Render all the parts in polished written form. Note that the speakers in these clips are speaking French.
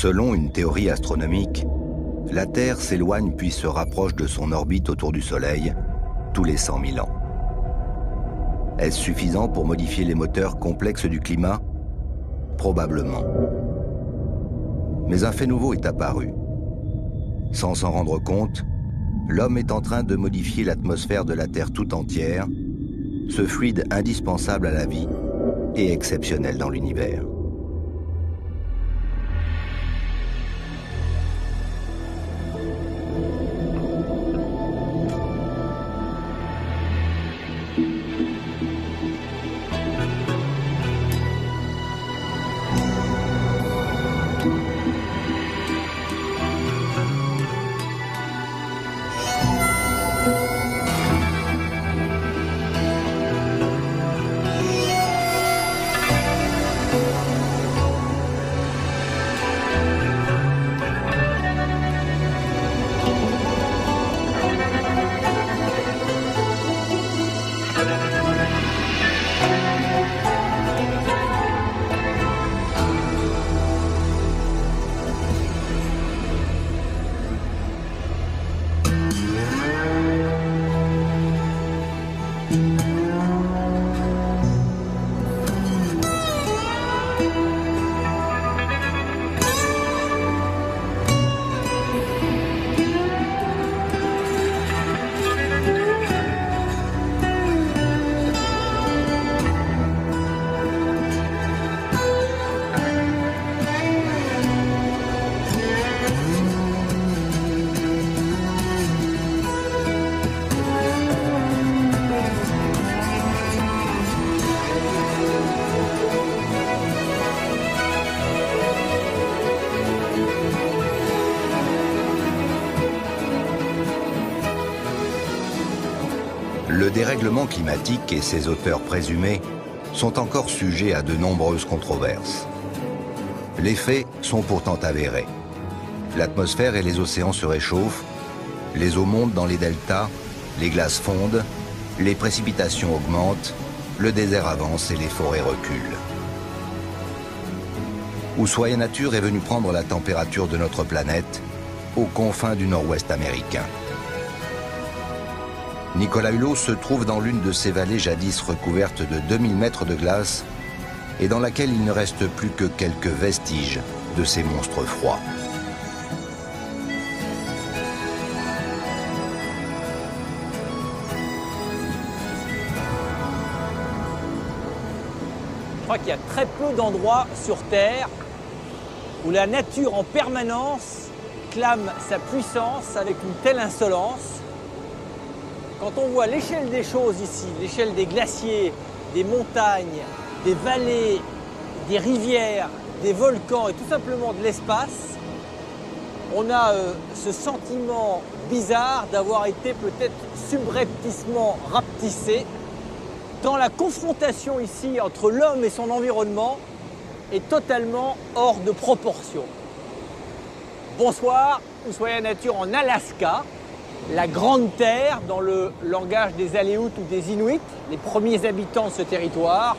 Selon une théorie astronomique, la Terre s'éloigne puis se rapproche de son orbite autour du Soleil tous les 100 000 ans. Est-ce suffisant pour modifier les moteurs complexes du climat? Probablement. Mais un fait nouveau est apparu. Sans s'en rendre compte, l'homme est en train de modifier l'atmosphère de la Terre tout entière, ce fluide indispensable à la vie et exceptionnel dans l'univers. Le dérèglement climatique et ses auteurs présumés sont encore sujets à de nombreuses controverses. Les faits sont pourtant avérés. L'atmosphère et les océans se réchauffent, les eaux montent dans les deltas, les glaces fondent, les précipitations augmentent, le désert avance et les forêts reculent. Ushuaïa Nature est venu prendre la température de notre planète aux confins du nord-ouest américain. Nicolas Hulot se trouve dans l'une de ces vallées jadis recouvertes de 2000 mètres de glace et dans laquelle il ne reste plus que quelques vestiges de ces monstres froids. Je crois qu'il y a très peu d'endroits sur Terre où la nature en permanence clame sa puissance avec une telle insolence. Quand on voit l'échelle des choses ici, l'échelle des glaciers, des montagnes, des vallées, des rivières, des volcans et tout simplement de l'espace, on a ce sentiment bizarre d'avoir été peut-être subrepticement rapetissé, tant la confrontation ici entre l'homme et son environnement est totalement hors de proportion. Bonsoir, Ushuaïa Nature en Alaska, la Grande Terre dans le langage des Aléoutes ou des Inuits, les premiers habitants de ce territoire,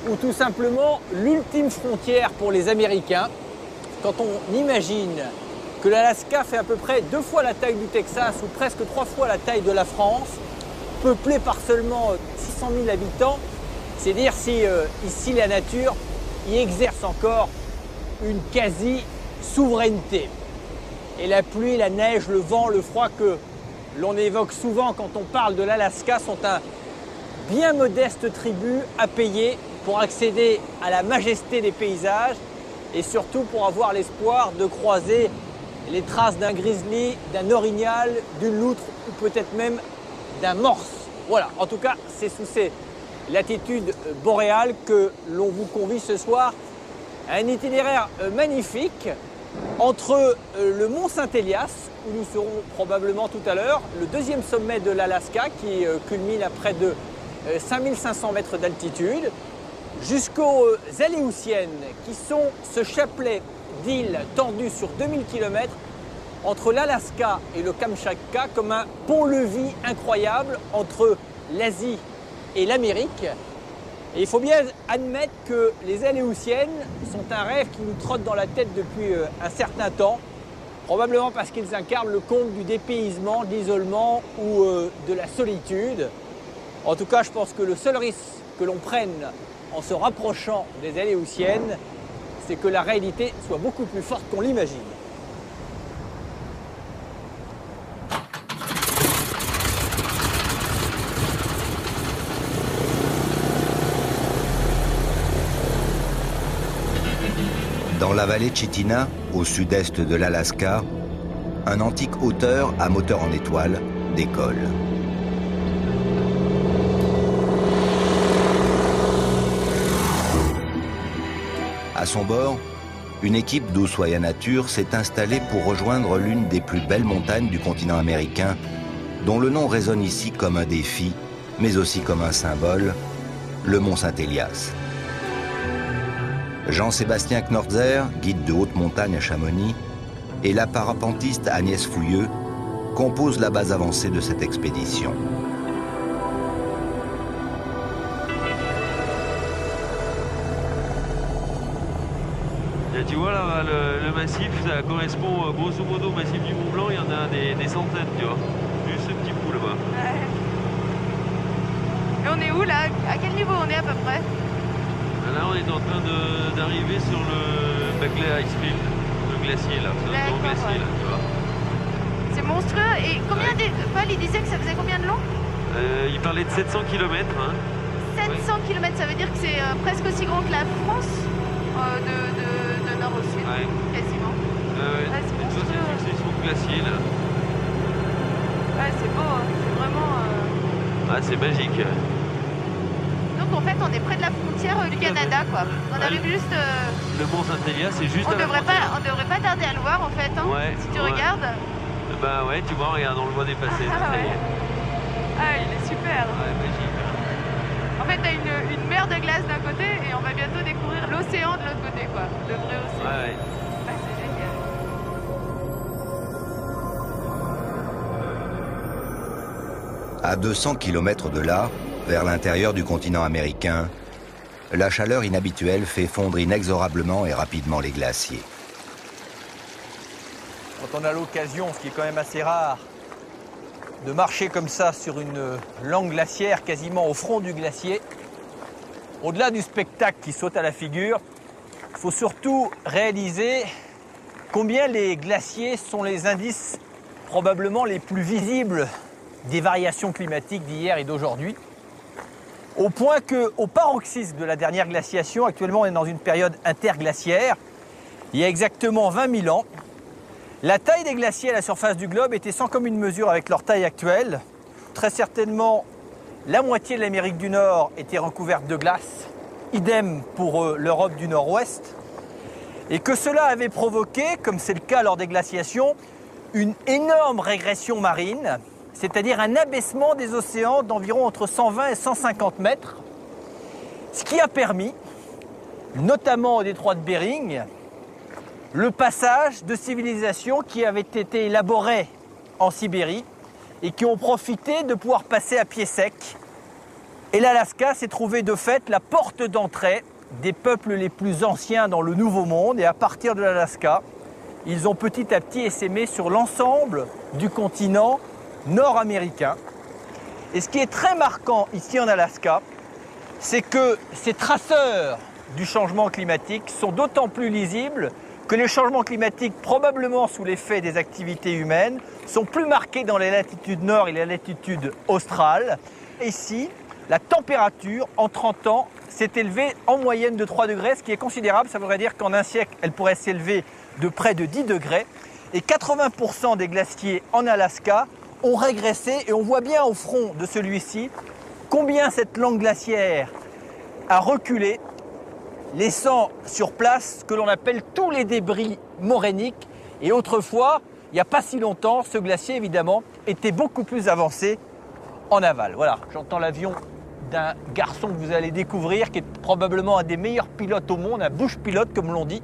ou tout simplement l'ultime frontière pour les Américains. Quand on imagine que l'Alaska fait à peu près 2 fois la taille du Texas ou presque 3 fois la taille de la France, peuplée par seulement 600 000 habitants, c'est dire si ici la nature y exerce encore une quasi-souveraineté. Et la pluie, la neige, le vent, le froid que l'on évoque souvent quand on parle de l'Alaska sont un bien modeste tribut à payer pour accéder à la majesté des paysages et surtout pour avoir l'espoir de croiser les traces d'un grizzly, d'un orignal, d'une loutre ou peut-être même d'un morse. Voilà, en tout cas, c'est sous ces latitudes boréales que l'on vous convie ce soir à un itinéraire magnifique entre le mont Saint-Élias, où nous serons probablement tout à l'heure, le 2e sommet de l'Alaska qui culmine à près de 5500 mètres d'altitude, jusqu'aux Aléoutiennes qui sont ce chapelet d'îles tendues sur 2000 km entre l'Alaska et le Kamchatka comme un pont-levis incroyable entre l'Asie et l'Amérique. Et il faut bien admettre que les Aléoutiennes sont un rêve qui nous trotte dans la tête depuis un certain temps, probablement parce qu'ils incarnent le conte du dépaysement, de l'isolement ou de la solitude. En tout cas, je pense que le seul risque que l'on prenne en se rapprochant des Aléoutiennes, c'est que la réalité soit beaucoup plus forte qu'on l'imagine. Dans la vallée de Chitina, au sud-est de l'Alaska, un antique hauteur à moteur en étoile décolle. À son bord, une équipe d'Ushuaïa Nature s'est installée pour rejoindre l'une des plus belles montagnes du continent américain, dont le nom résonne ici comme un défi, mais aussi comme un symbole, le mont Saint-Élias. Jean-Sébastien Knorzer, guide de haute montagne à Chamonix, et la parapentiste Agnès Fouilleux composent la base avancée de cette expédition. Et tu vois là, le massif, ça correspond grosso modo au massif du Mont Blanc, il y en a des centaines, tu vois. Juste ce petit bout là-bas. Ouais. Et on est où là? À quel niveau on est à peu près? Là, on est en train d'arriver sur le Beckley Icefield, le glacier là, c'est un grand glacier là, tu vois. C'est monstrueux. Et combien Paul, il disait que ça faisait combien de long? Il parlait de 700 km. Hein. 700 km, ça veut dire que c'est presque aussi grand que la France, de nord au sud, ouais. Quasiment. Ouais, c'est tu vois, c'est une succession de glaciers là. Ouais, c'est beau, hein. C'est vraiment... Ah, c'est magique. Donc en fait, on est près de la frontière du Canada, quoi. On arrive juste... Le mont Saint-Élias, c'est juste à la frontière. On devrait pas tarder à le voir, en fait, hein, ouais, si tu regardes. Bah ouais, tu vois, regarde, on le voit dépasser. Ah, ouais. Ah, il est super. Ouais, magique. En fait, t'as une mer de glace d'un côté et on va bientôt découvrir l'océan de l'autre côté, quoi. Le vrai océan. Ouais. Ah, c'est génial. À 200 km de là, vers l'intérieur du continent américain, la chaleur inhabituelle fait fondre inexorablement et rapidement les glaciers. Quand on a l'occasion, ce qui est quand même assez rare, de marcher comme ça sur une langue glaciaire, quasiment au front du glacier, au-delà du spectacle qui saute à la figure, il faut surtout réaliser combien les glaciers sont les indices probablement les plus visibles des variations climatiques d'hier et d'aujourd'hui. Au point qu'au paroxysme de la dernière glaciation, actuellement on est dans une période interglaciaire, il y a exactement 20 000 ans, la taille des glaciers à la surface du globe était sans commune mesure avec leur taille actuelle. Très certainement, la moitié de l'Amérique du Nord était recouverte de glace, idem pour l'Europe du Nord-Ouest, et que cela avait provoqué, comme c'est le cas lors des glaciations, une énorme régression marine, c'est-à-dire un abaissement des océans d'environ entre 120 et 150 mètres, ce qui a permis, notamment au détroit de Bering, le passage de civilisations qui avaient été élaborées en Sibérie et qui ont profité de pouvoir passer à pied sec. Et l'Alaska s'est trouvé de fait la porte d'entrée des peuples les plus anciens dans le Nouveau Monde. Et à partir de l'Alaska, ils ont petit à petit essaimé sur l'ensemble du continent nord-américain. Et ce qui est très marquant ici en Alaska, c'est que ces traceurs du changement climatique sont d'autant plus lisibles que les changements climatiques, probablement sous l'effet des activités humaines, sont plus marqués dans les latitudes nord et les latitudes australes. Ici, la température, en 30 ans, s'est élevée en moyenne de 3 degrés, ce qui est considérable. Ça voudrait dire qu'en un siècle, elle pourrait s'élever de près de 10 degrés. Et 80% des glaciers en Alaska ont régressé. Et on voit bien au front de celui-ci combien cette langue glaciaire a reculé, laissant sur place ce que l'on appelle tous les débris morainiques. Et autrefois, il n'y a pas si longtemps, ce glacier, évidemment, était beaucoup plus avancé en aval. Voilà, j'entends l'avion d'un garçon que vous allez découvrir, qui est probablement un des meilleurs pilotes au monde, un bush pilote, comme l'on dit,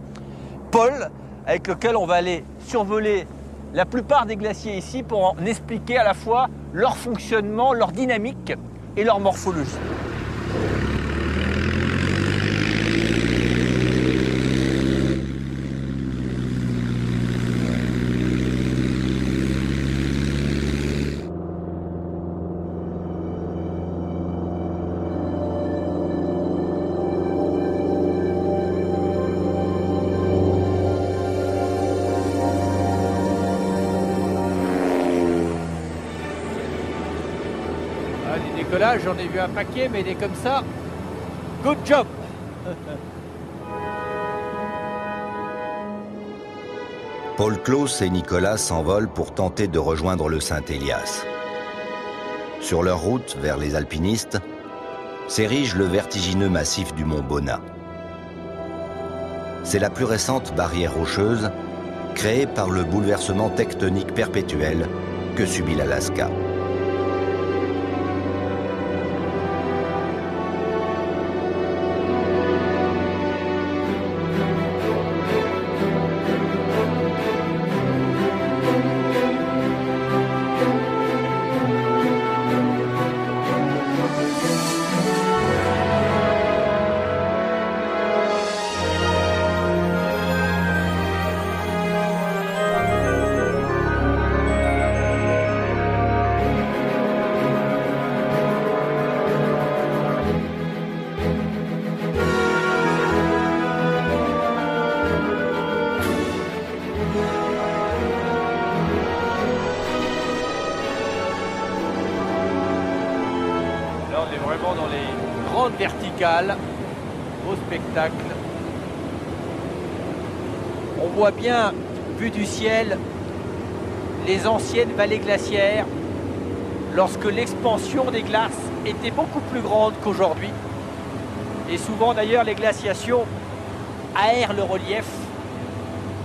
Paul, avec lequel on va aller survoler la plupart des glaciers ici pour en expliquer à la fois leur fonctionnement, leur dynamique et leur morphologie. des décollages, j'en ai vu un paquet, mais des comme ça, good job. Paul Claus et Nicolas s'envolent pour tenter de rejoindre le Saint-Hélias. Sur leur route vers les alpinistes, s'érige le vertigineux massif du mont Bonnat. C'est la plus récente barrière rocheuse créée par le bouleversement tectonique perpétuel que subit l'Alaska. Dans les grandes verticales, au spectacle. On voit bien, vu du ciel, les anciennes vallées glaciaires, lorsque l'expansion des glaces était beaucoup plus grande qu'aujourd'hui. Et souvent d'ailleurs, les glaciations aèrent le relief,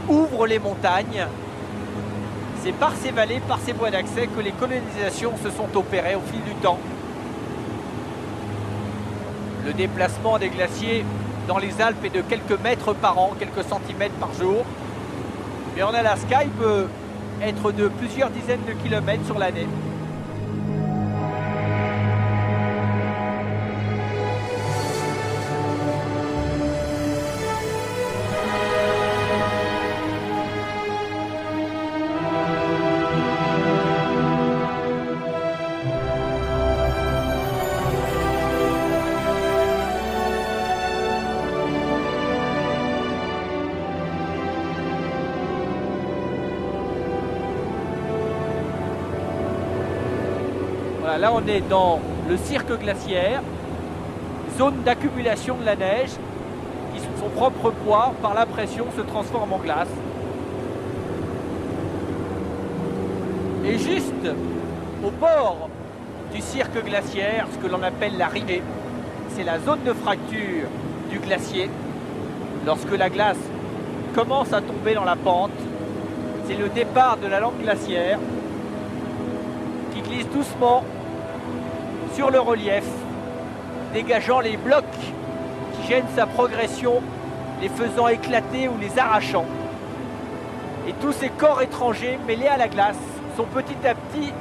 ouvrent les montagnes. C'est par ces vallées, par ces voies d'accès que les colonisations se sont opérées au fil du temps. Le déplacement des glaciers dans les Alpes est de quelques mètres par an, quelques centimètres par jour. Mais en Alaska, il peut être de plusieurs dizaines de kilomètres sur l'année. Là, on est dans le cirque glaciaire, zone d'accumulation de la neige qui, sous son propre poids, par la pression, se transforme en glace. Et juste au bord du cirque glaciaire, ce que l'on appelle la rivée, c'est la zone de fracture du glacier. Lorsque la glace commence à tomber dans la pente, c'est le départ de la langue glaciaire qui glisse doucement sur le relief, dégageant les blocs qui gênent sa progression, les faisant éclater ou les arrachant. Et tous ces corps étrangers mêlés à la glace sont petit à petit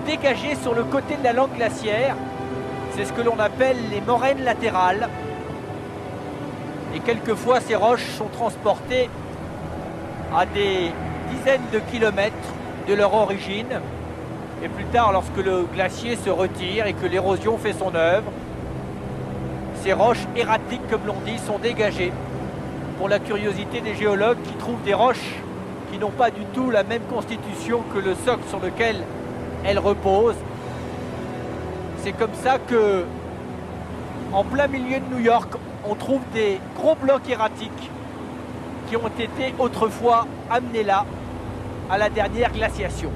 dégagés sur le côté de la langue glaciaire. C'est ce que l'on appelle les moraines latérales. Et quelquefois, ces roches sont transportées à des dizaines de kilomètres de leur origine. Et plus tard, lorsque le glacier se retire et que l'érosion fait son œuvre, ces roches erratiques, comme l'on dit, sont dégagées. Pour la curiosité des géologues qui trouvent des roches qui n'ont pas du tout la même constitution que le socle sur lequel elles reposent. C'est comme ça que, en plein milieu de New York, on trouve des gros blocs erratiques qui ont été autrefois amenés là, à la dernière glaciation.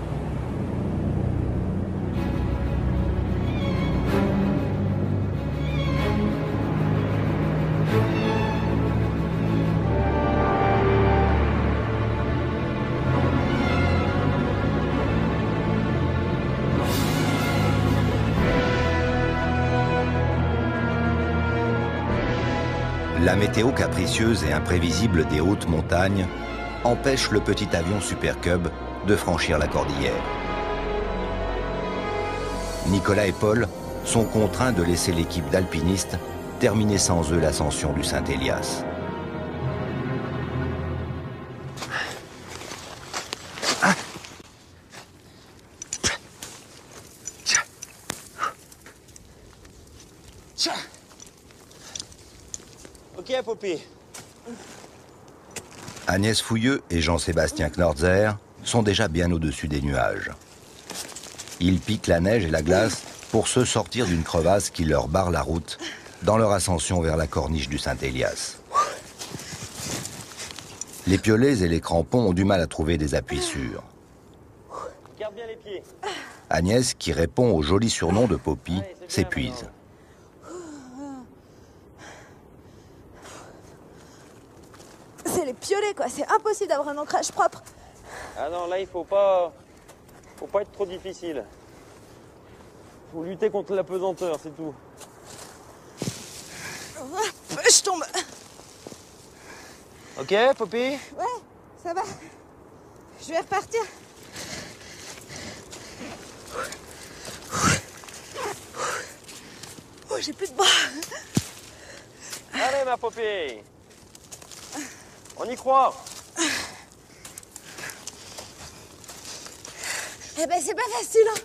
La météo capricieuse et imprévisible des hautes montagnes empêche le petit avion Super Cub de franchir la cordillère. Nicolas et Paul sont contraints de laisser l'équipe d'alpinistes terminer sans eux l'ascension du Saint-Hélias. Ok, Poppy. Agnès Fouilleux et Jean-Sébastien Knorzer sont déjà bien au-dessus des nuages. Ils piquent la neige et la glace pour se sortir d'une crevasse qui leur barre la route dans leur ascension vers la corniche du Saint-Élias. Les piolets et les crampons ont du mal à trouver des appuis sûrs. Garde bien les pieds. Agnès, qui répond au joli surnom de Poppy, s'épuise. C'est les piolets, quoi. C'est impossible d'avoir un ancrage propre. Ah non, là, il faut pas être trop difficile. Faut lutter contre la pesanteur, c'est tout. Je tombe. Ok, Poppy? Ouais, ça va. Je vais repartir. Oh, j'ai plus de bras. Allez, ma Poppy. On y croit. Eh ben, c'est pas facile, hein.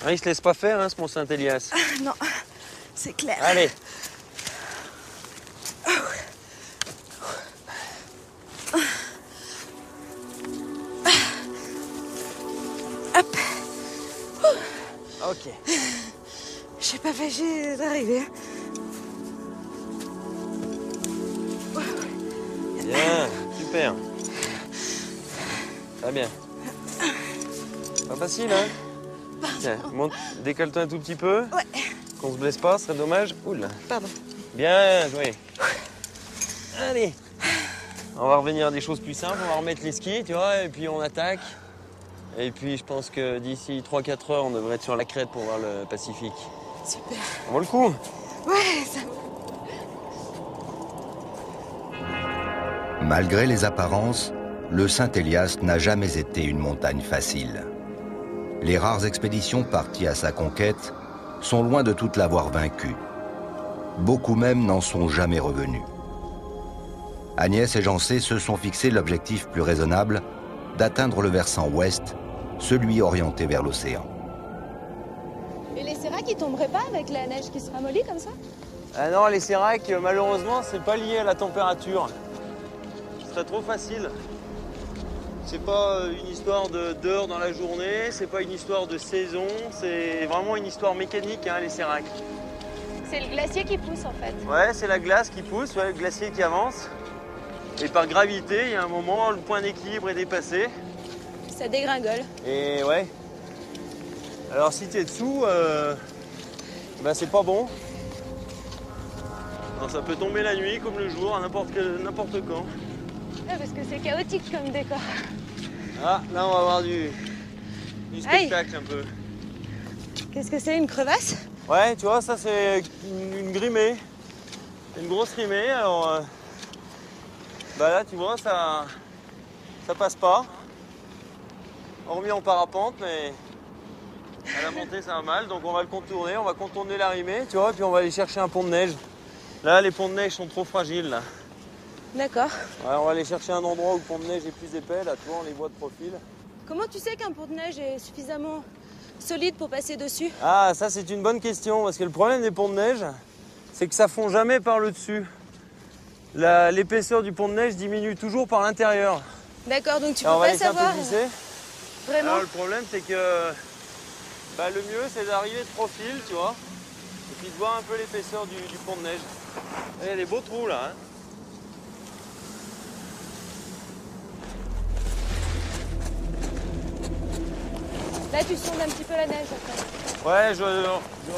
Ah, il se laisse pas faire, hein, ce Mont Saint-Élias. Non, c'est clair. Allez. Hop. Ok. J'ai pas fâché d'arriver. Bien, super. Très bien. Pas facile, hein? Tiens, monte, décale-toi un tout petit peu. Ouais. Qu'on se blesse pas, ce serait dommage. Oula. Pardon. Bien joué. Allez. On va revenir à des choses plus simples. On va remettre les skis, tu vois, et puis on attaque. Et puis je pense que d'ici 3-4 heures, on devrait être sur la crête pour voir le Pacifique. Super. Ça vaut le coup? Ouais, ça va. Malgré les apparences, le Saint-Élias n'a jamais été une montagne facile. Les rares expéditions parties à sa conquête sont loin de toutes l'avoir vaincu. Beaucoup même n'en sont jamais revenus. Agnès et Jeancé se sont fixé l'objectif plus raisonnable d'atteindre le versant ouest, celui orienté vers l'océan. Et les séracs, ils tomberaient pas avec la neige qui se ramollit comme ça? Ah non, les séracs, malheureusement, c'est pas lié à la température. Ce serait trop facile. C'est pas une histoire d'heures dans la journée, c'est pas une histoire de saison, c'est vraiment une histoire mécanique, hein, les séracs. C'est le glacier qui pousse en fait. Ouais, c'est la glace qui pousse, ouais, le glacier qui avance. Et par gravité, il y a un moment, le point d'équilibre est dépassé. Ça dégringole. Et ouais. Alors si t'es dessous, bah c'est pas bon. Non, ça peut tomber la nuit comme le jour, à n'importe quand. Ouais, parce que c'est chaotique comme décor. Ah, là on va avoir du spectacle un peu. Qu'est-ce que c'est, une crevasse? Ouais, tu vois, ça c'est une grimée. Une grosse grimée, alors... bah là, tu vois, ça passe pas. Hormis en parapente, mais à la montée, ça va mal. Donc on va le contourner, on va contourner la rimée, tu vois, puis on va aller chercher un pont de neige. Là, les ponts de neige sont trop fragiles, là. D'accord. Ouais, on va aller chercher un endroit où le pont de neige est plus épais, là, tu vois, on les voit de profil. Comment tu sais qu'un pont de neige est suffisamment solide pour passer dessus? Ah, ça c'est une bonne question, parce que le problème des ponts de neige, c'est que ça fond jamais par le dessus. L'épaisseur du pont de neige diminue toujours par l'intérieur. D'accord, donc tu Alors, peux on va pas laisser un savoir peu glisser. vraiment. Alors, le problème, c'est que bah, le mieux, c'est d'arriver de profil, tu vois, et puis de voir un peu l'épaisseur du pont de neige. Il y a des beaux trous, là. Hein. Là, tu sondes un petit peu la neige après. Ouais, je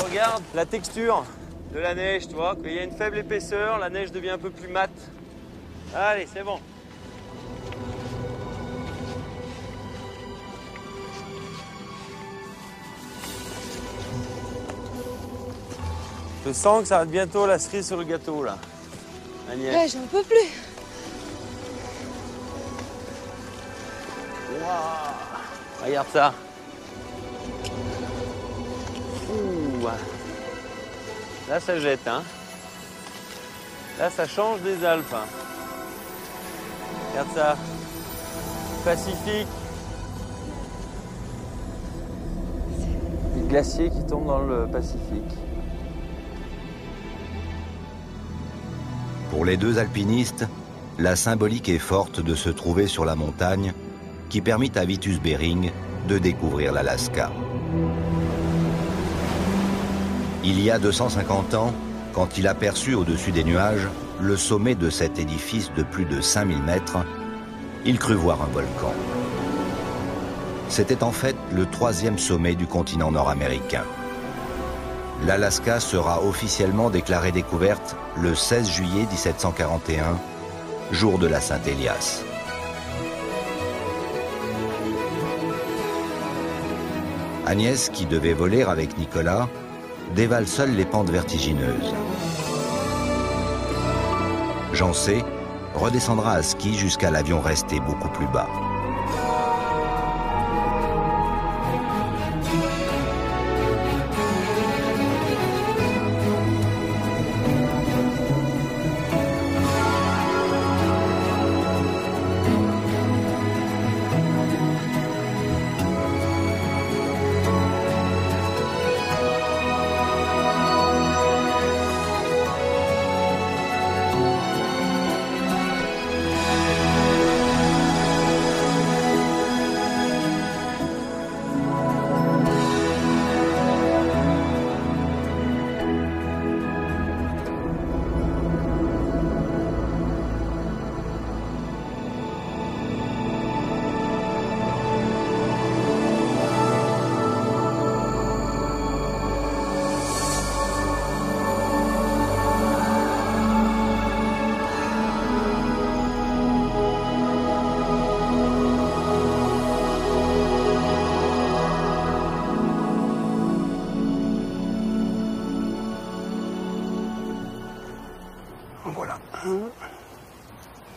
regarde la texture de la neige, tu vois. Quand il y a une faible épaisseur, la neige devient un peu plus mate. Allez, c'est bon. Je sens que ça va être bientôt la cerise sur le gâteau, là. Agnès. Ouais, j'en peux plus. Wow. Regarde ça. Ouh. Là, ça jette, hein. Là, ça change des Alpes. Hein. Regarde ça. Pacifique. Des glaciers qui tombent dans le Pacifique. Pour les deux alpinistes, la symbolique est forte de se trouver sur la montagne qui permit à Vitus Bering de découvrir l'Alaska. Il y a 250 ans, quand il aperçut au-dessus des nuages le sommet de cet édifice de plus de 5000 mètres, il crut voir un volcan. C'était en fait le 3e sommet du continent nord-américain. L'Alaska sera officiellement déclarée découverte le 16 juillet 1741, jour de la Saint-Élias. Agnès, qui devait voler avec Nicolas, dévale seule les pentes vertigineuses. Jeancé redescendra à ski jusqu'à l'avion resté beaucoup plus bas.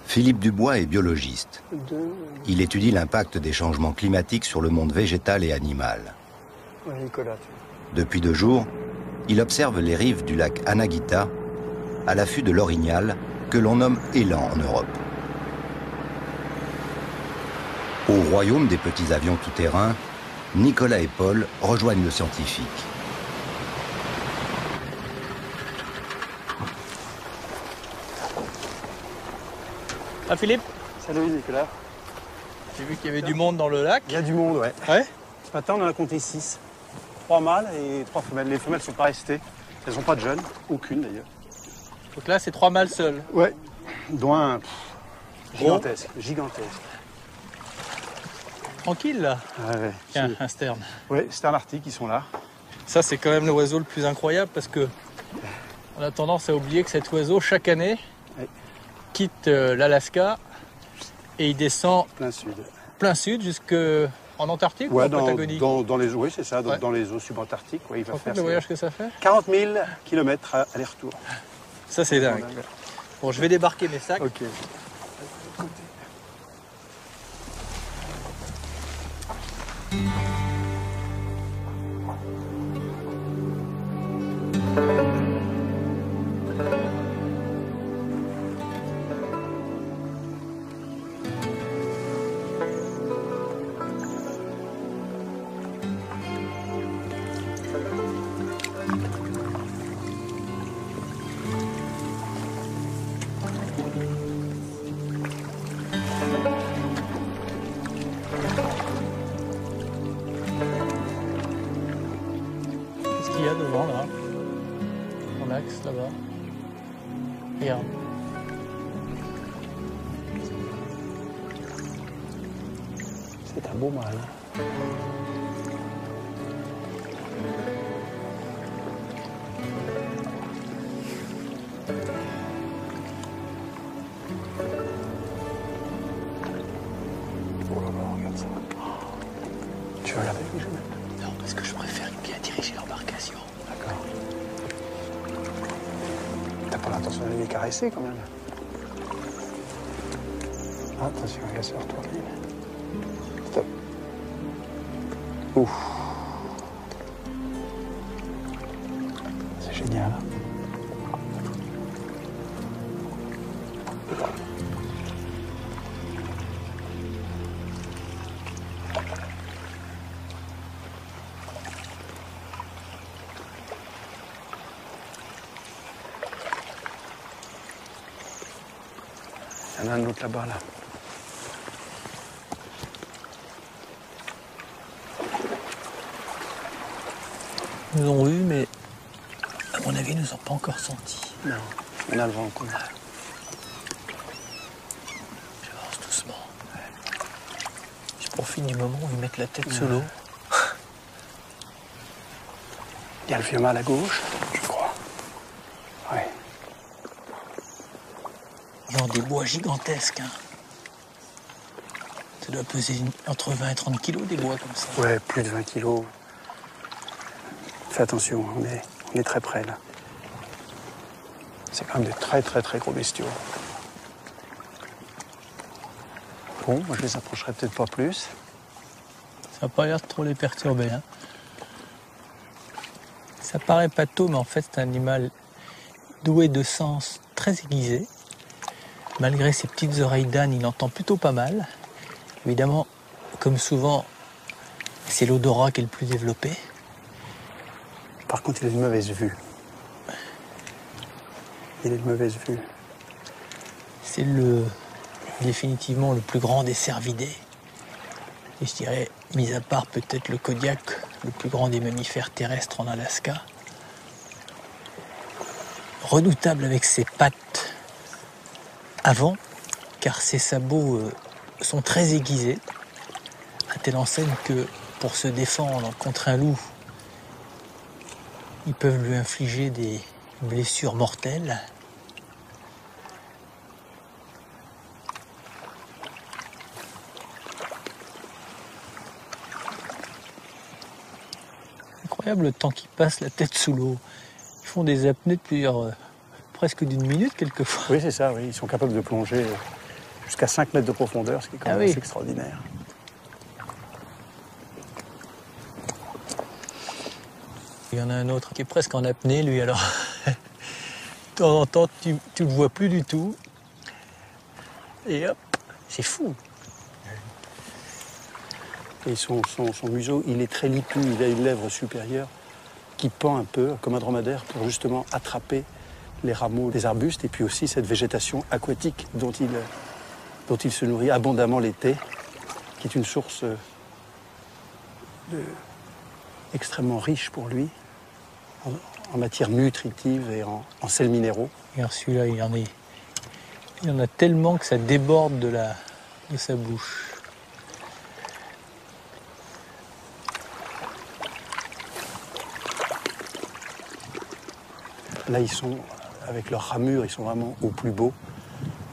Philippe Dubois est biologiste. Il étudie l'impact des changements climatiques sur le monde végétal et animal. Depuis 2 jours, il observe les rives du lac Anahita, à l'affût de l'orignal, que l'on nomme élan en Europe. Au royaume des petits avions tout-terrain, Nicolas et Paul rejoignent le scientifique. Ah Philippe, Salut Nicolas. j'ai vu qu'il y avait du monde dans le lac. Il y a du monde, ouais. Ouais. Ce matin, on en a compté 6. 3 mâles et 3 femelles. Les femelles ne sont pas restées. Elles n'ont pas de jeunes. Aucune d'ailleurs. Donc là, c'est 3 mâles seuls. Ouais. Dont un gigantesque. Gigantesque. Tranquille là. Ouais, Tiens, un sterne. ouais, stern arctique, ils sont là. Ça, c'est quand même l'oiseau le plus incroyable parce que on a tendance à oublier que cet oiseau, chaque année, Ouais. quitte l'Alaska et il descend Plein sud. jusqu'en Antarctique ou Ouais, en Patagonie. dans les, oui, c'est ça, Ouais. dans les eaux subantarctiques. Ouais, il va En faire fait, le voyage que ça fait. 40 000 km aller-retour. Ça, c'est dingue. Bon, je vais débarquer mes sacs. Ok. Qu'est-ce qu'il y a devant là? Dans l'axe là-bas. Regarde. C'est un beau mâle. Oh là là, regarde ça. Tu veux regarder le jeu? Non, parce que je préfère bien diriger l'embarcation. D'accord. T'as pas l'intention d'aller les caresser quand même? Attention, il va se retourner. Stop. Ouf. C'est génial. Il y en a un autre là-bas, là. Ils nous ont vus, mais à mon avis, ils nous ont pas encore sentis. Non, on a le vent en commun. J'avance doucement. Je profite du moment où ils mettent la tête sous l'eau. Il y a le vieux mâle à gauche, je crois. Oui. Dans des bois gigantesques. Hein. Ça doit peser entre 20 et 30 kilos, des bois comme ça. Ouais, plus de 20 kilos. Fais attention, on est très près, là. C'est quand même de très, très, très gros bestiaux. Bon, moi, je les approcherai peut-être pas plus. Ça n'a pas l'air de trop les perturber. Hein. Ça paraît pâteau, mais en fait, c'est un animal doué de sens très aiguisé. Malgré ses petites oreilles d'âne, il entend plutôt pas mal. Évidemment, comme souvent, c'est l'odorat qui est le plus développé. Par contre, il a une mauvaise vue. Il a une mauvaise vue. C'est définitivement le plus grand des cervidés. Et je dirais, mis à part peut-être le Kodiak, le plus grand des mammifères terrestres en Alaska. Redoutable avec ses pattes avant, car ses sabots sont très aiguisés, à telle enseigne que pour se défendre contre un loup, ils peuvent lui infliger des blessures mortelles. Incroyable le temps qu'ils passent la tête sous l'eau. Ils font des apnées de presque d'une minute quelquefois. Oui, c'est ça, oui. Ils sont capables de plonger jusqu'à 5 mètres de profondeur, ce qui est quand même assez extraordinaire. Il y en a un autre qui est presque en apnée, lui, alors. De temps en temps, tu le vois plus du tout. Et hop, c'est fou. Et son museau, il est très lippu, il a une lèvre supérieure qui pend un peu, comme un dromadaire, pour justement attraper les rameaux des arbustes et puis aussi cette végétation aquatique dont il se nourrit abondamment l'été, qui est une source extrêmement riche pour lui, en matière nutritive et en sels minéraux. Regarde, celui-là, il y en a tellement que ça déborde de sa bouche. Là, ils sont, avec leurs ramures, ils sont vraiment au plus beau.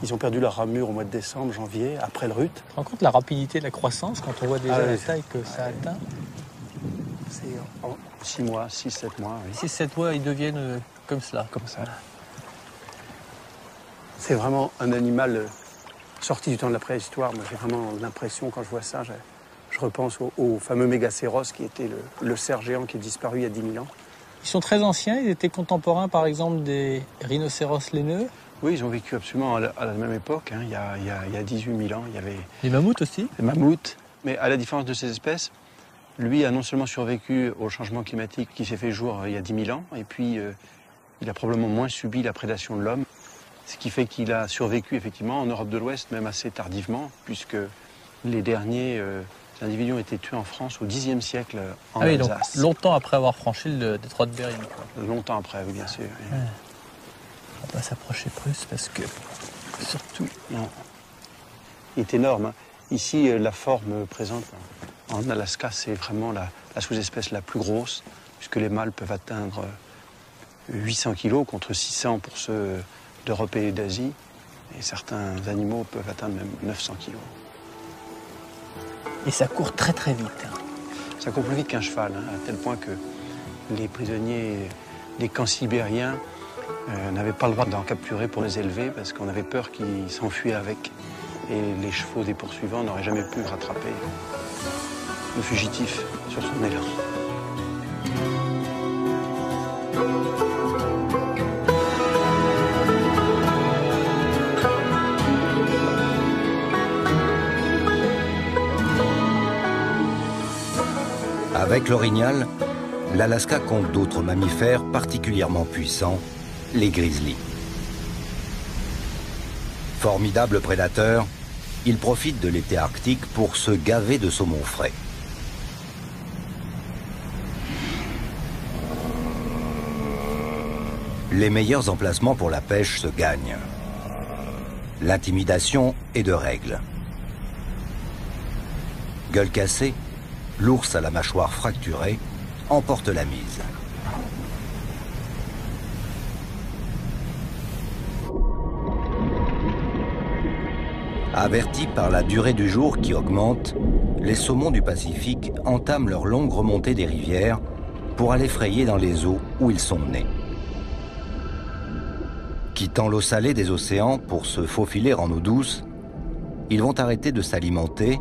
Ils ont perdu leur ramure au mois de décembre, janvier, après le rut. Tu te rends compte de la rapidité de la croissance quand on voit déjà la taille que ça atteint? C'est en 6 mois, 6-7 mois. Oui. 6-7 mois, ils deviennent comme cela. Comme ça. C'est vraiment un animal sorti du temps de la préhistoire. Moi, j'ai vraiment l'impression, quand je vois ça, je repense au fameux Mégacéros, qui était le cerf géant qui est disparu il y a 10 000 ans. Ils sont très anciens, ils étaient contemporains par exemple des rhinocéros laineux. Oui, ils ont vécu absolument à la même époque. Hein. Il y a 18 000 ans, il y avait... Les mammouths aussi. Les mammouths. Mais à la différence de ces espèces, lui a non seulement survécu au changement climatique qui s'est fait jour il y a 10 000 ans, et puis il a probablement moins subi la prédation de l'homme. Ce qui fait qu'il a survécu effectivement en Europe de l'Ouest, même assez tardivement, puisque les derniers... individus ont été tués en France au Xe siècle en Alsace. Donc longtemps après avoir franchi le détroit de Bering. Quoi. Longtemps après, oui, bien sûr. Oui. Ouais. On va pas s'approcher plus parce que, surtout... Non. Il est énorme. Hein. Ici, la forme présente en Alaska, c'est vraiment la sous-espèce la plus grosse, puisque les mâles peuvent atteindre 800 kg contre 600 pour ceux d'Europe et d'Asie. Et certains animaux peuvent atteindre même 900 kg. Et ça court très très vite. Hein. Ça court plus vite qu'un cheval, hein, à tel point que les prisonniers, les camps sibériens, n'avaient pas le droit d'en capturer pour les élever parce qu'on avait peur qu'ils s'enfuient avec. Et les chevaux des poursuivants n'auraient jamais pu rattraper le fugitif sur son élan. Avec l'orignal, l'Alaska compte d'autres mammifères particulièrement puissants, les grizzlies. Formidables prédateurs, ils profitent de l'été arctique pour se gaver de saumon frais. Les meilleurs emplacements pour la pêche se gagnent. L'intimidation est de règle. Gueule cassée, l'ours à la mâchoire fracturée emporte la mise. Avertis par la durée du jour qui augmente, les saumons du Pacifique entament leur longue remontée des rivières pour aller frayer dans les eaux où ils sont nés. Quittant l'eau salée des océans pour se faufiler en eau douce, ils vont arrêter de s'alimenter,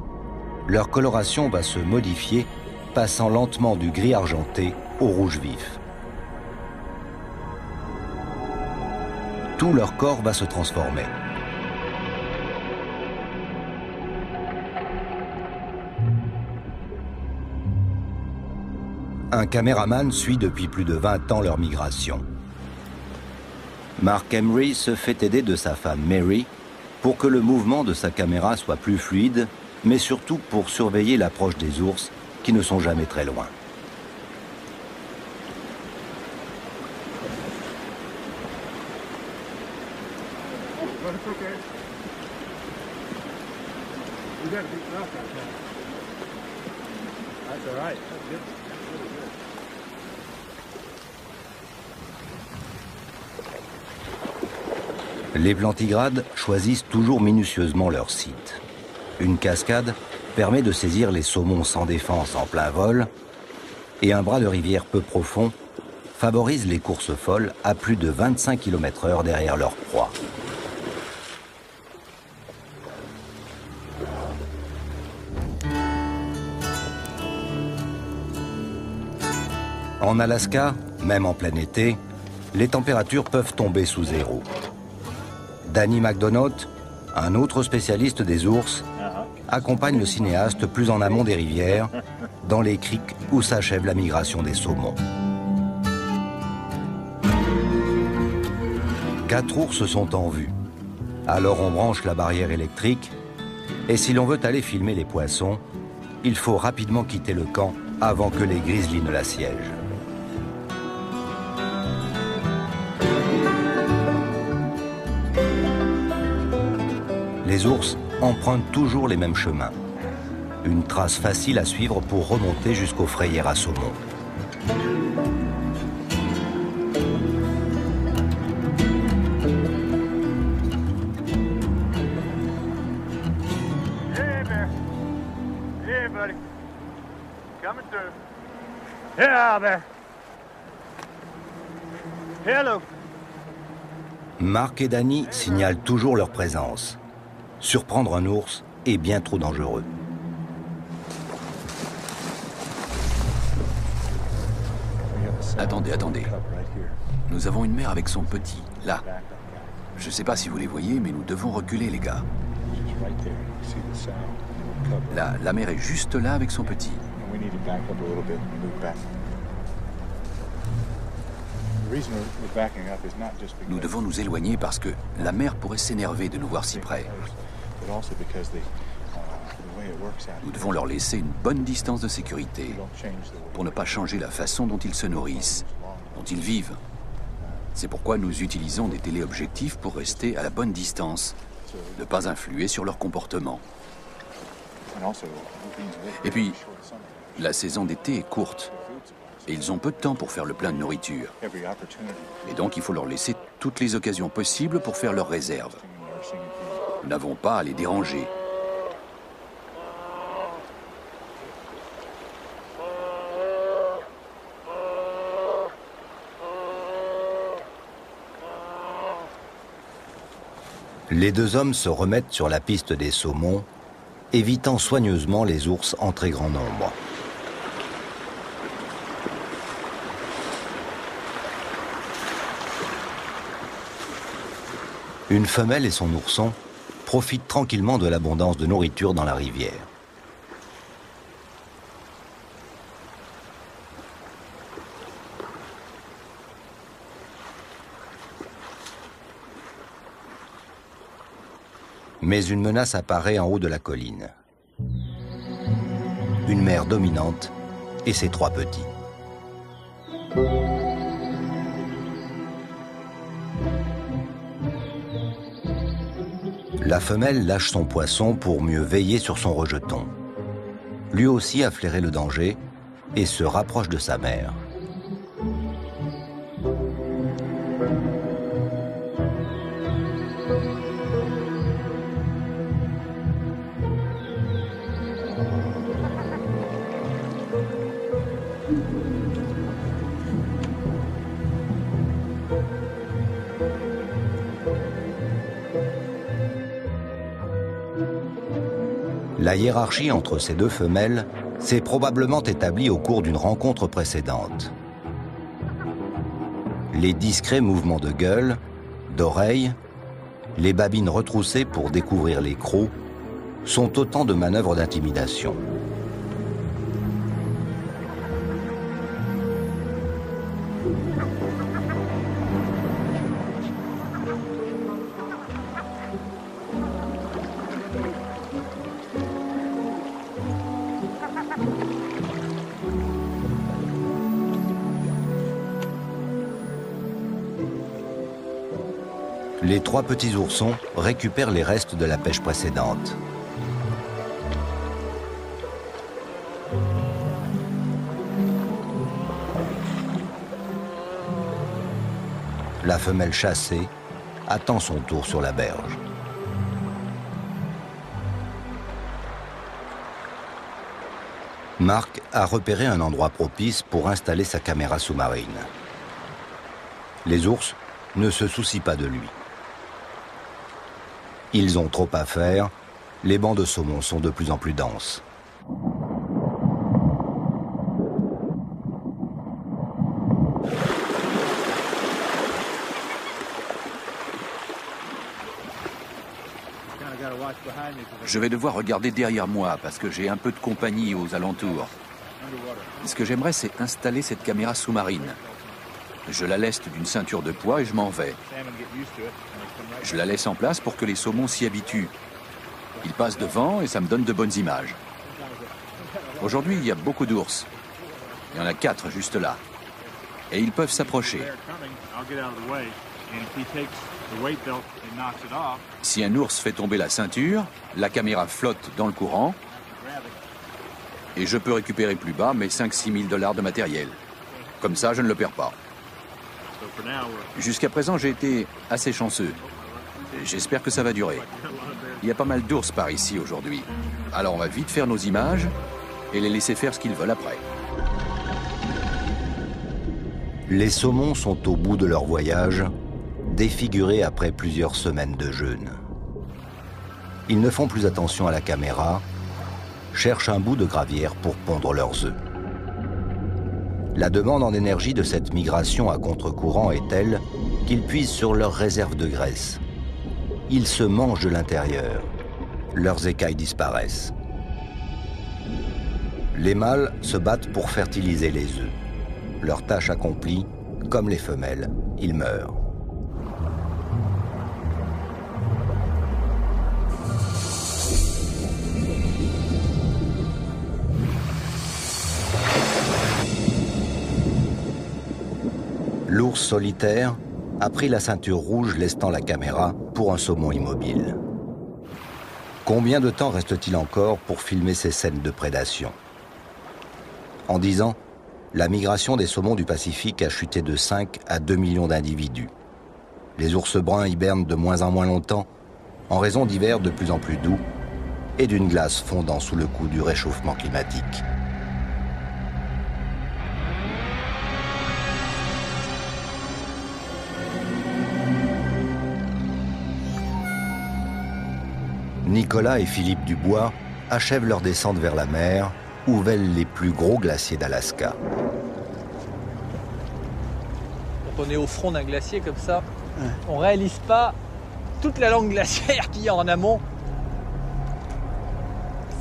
leur coloration va se modifier, passant lentement du gris argenté au rouge vif. Tout leur corps va se transformer. Un caméraman suit depuis plus de 20 ans leur migration. Mark Emery se fait aider de sa femme Mary pour que le mouvement de sa caméra soit plus fluide, mais surtout pour surveiller l'approche des ours qui ne sont jamais très loin. Les plantigrades choisissent toujours minutieusement leur site. Une cascade permet de saisir les saumons sans défense en plein vol et un bras de rivière peu profond favorise les courses folles à plus de 25 km/h derrière leur proie. En Alaska, même en plein été, les températures peuvent tomber sous zéro. Danny McDonough, un autre spécialiste des ours, accompagne le cinéaste plus en amont des rivières, dans les criques où s'achève la migration des saumons. 4 ours sont en vue. Alors on branche la barrière électrique et si l'on veut aller filmer les poissons, il faut rapidement quitter le camp avant que les grizzlies ne l'assiègent. Les ours empruntent toujours les mêmes chemins. Une trace facile à suivre pour remonter jusqu'aux frayères à saumon. Hey, bear. Hey, buddy. Coming through. Yeah, bear. Hello. Mark et Danny signalent toujours leur présence. Surprendre un ours est bien trop dangereux. Attendez, attendez. Nous avons une mère avec son petit, là. Je ne sais pas si vous les voyez, mais nous devons reculer, les gars. Là, la mère est juste là avec son petit. Nous devons nous éloigner parce que la mère pourrait s'énerver de nous voir si près. Nous devons leur laisser une bonne distance de sécurité pour ne pas changer la façon dont ils se nourrissent, dont ils vivent. C'est pourquoi nous utilisons des téléobjectifs pour rester à la bonne distance, ne pas influer sur leur comportement. Et puis, la saison d'été est courte et ils ont peu de temps pour faire le plein de nourriture. Et donc, il faut leur laisser toutes les occasions possibles pour faire leurs réserves. Nous n'avons pas à les déranger. Les deux hommes se remettent sur la piste des saumons, évitant soigneusement les ours en très grand nombre. Une femelle et son ourson profitent tranquillement de l'abondance de nourriture dans la rivière. Mais une menace apparaît en haut de la colline. Une mère dominante et ses 3 petits. La femelle lâche son poisson pour mieux veiller sur son rejeton. Lui aussi a flairé le danger et se rapproche de sa mère. La hiérarchie entre ces 2 femelles s'est probablement établie au cours d'une rencontre précédente. Les discrets mouvements de gueule, d'oreilles, les babines retroussées pour découvrir les crocs sont autant de manœuvres d'intimidation. Les 3 petits oursons récupèrent les restes de la pêche précédente. La femelle chassée attend son tour sur la berge. Marc a repéré un endroit propice pour installer sa caméra sous-marine. Les ours ne se soucient pas de lui. Ils ont trop à faire, les bancs de saumon sont de plus en plus denses. Je vais devoir regarder derrière moi parce que j'ai un peu de compagnie aux alentours. Ce que j'aimerais, c'est installer cette caméra sous-marine. Je la leste d'une ceinture de poids et je m'en vais. Je la laisse en place pour que les saumons s'y habituent. Ils passent devant et ça me donne de bonnes images. Aujourd'hui, il y a beaucoup d'ours. Il y en a 4 juste là. Et ils peuvent s'approcher. Si un ours fait tomber la ceinture, la caméra flotte dans le courant et je peux récupérer plus bas mes 5-6 000 $ de matériel. Comme ça, je ne le perds pas. Jusqu'à présent, j'ai été assez chanceux. J'espère que ça va durer. Il y a pas mal d'ours par ici aujourd'hui. Alors on va vite faire nos images et les laisser faire ce qu'ils veulent après. Les saumons sont au bout de leur voyage, défigurés après plusieurs semaines de jeûne. Ils ne font plus attention à la caméra, cherchent un bout de gravière pour pondre leurs œufs. La demande en énergie de cette migration à contre-courant est telle qu'ils puisent sur leurs réserves de graisse. Ils se mangent de l'intérieur. Leurs écailles disparaissent. Les mâles se battent pour fertiliser les œufs. Leur tâche accomplie, comme les femelles, ils meurent. L'ours solitaire a pris la ceinture rouge lestant la caméra pour un saumon immobile. Combien de temps reste-t-il encore pour filmer ces scènes de prédation? En 10 ans, la migration des saumons du Pacifique a chuté de 5 à 2 millions d'individus. Les ours bruns hibernent de moins en moins longtemps en raison d'hivers de plus en plus doux et d'une glace fondant sous le coup du réchauffement climatique. Nicolas et Philippe Dubois achèvent leur descente vers la mer où vèlent les plus gros glaciers d'Alaska. Quand on est au front d'un glacier comme ça, on ne réalise pas toute la langue glaciaire qu'il y a en amont.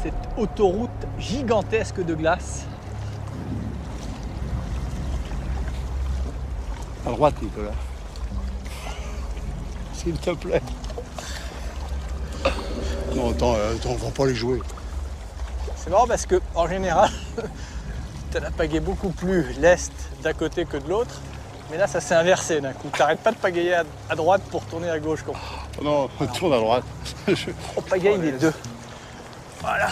Cette autoroute gigantesque de glace. À droite, Nicolas. S'il te plaît. Non, attends, on va pas les jouer. C'est marrant parce que en général, t'as la pagaie beaucoup plus leste d'un côté que de l'autre. Mais là, ça s'est inversé d'un coup. T'arrêtes pas de pagayer à droite pour tourner à gauche. Oh non, voilà. Tourne à droite. On pagaille les deux. Voilà.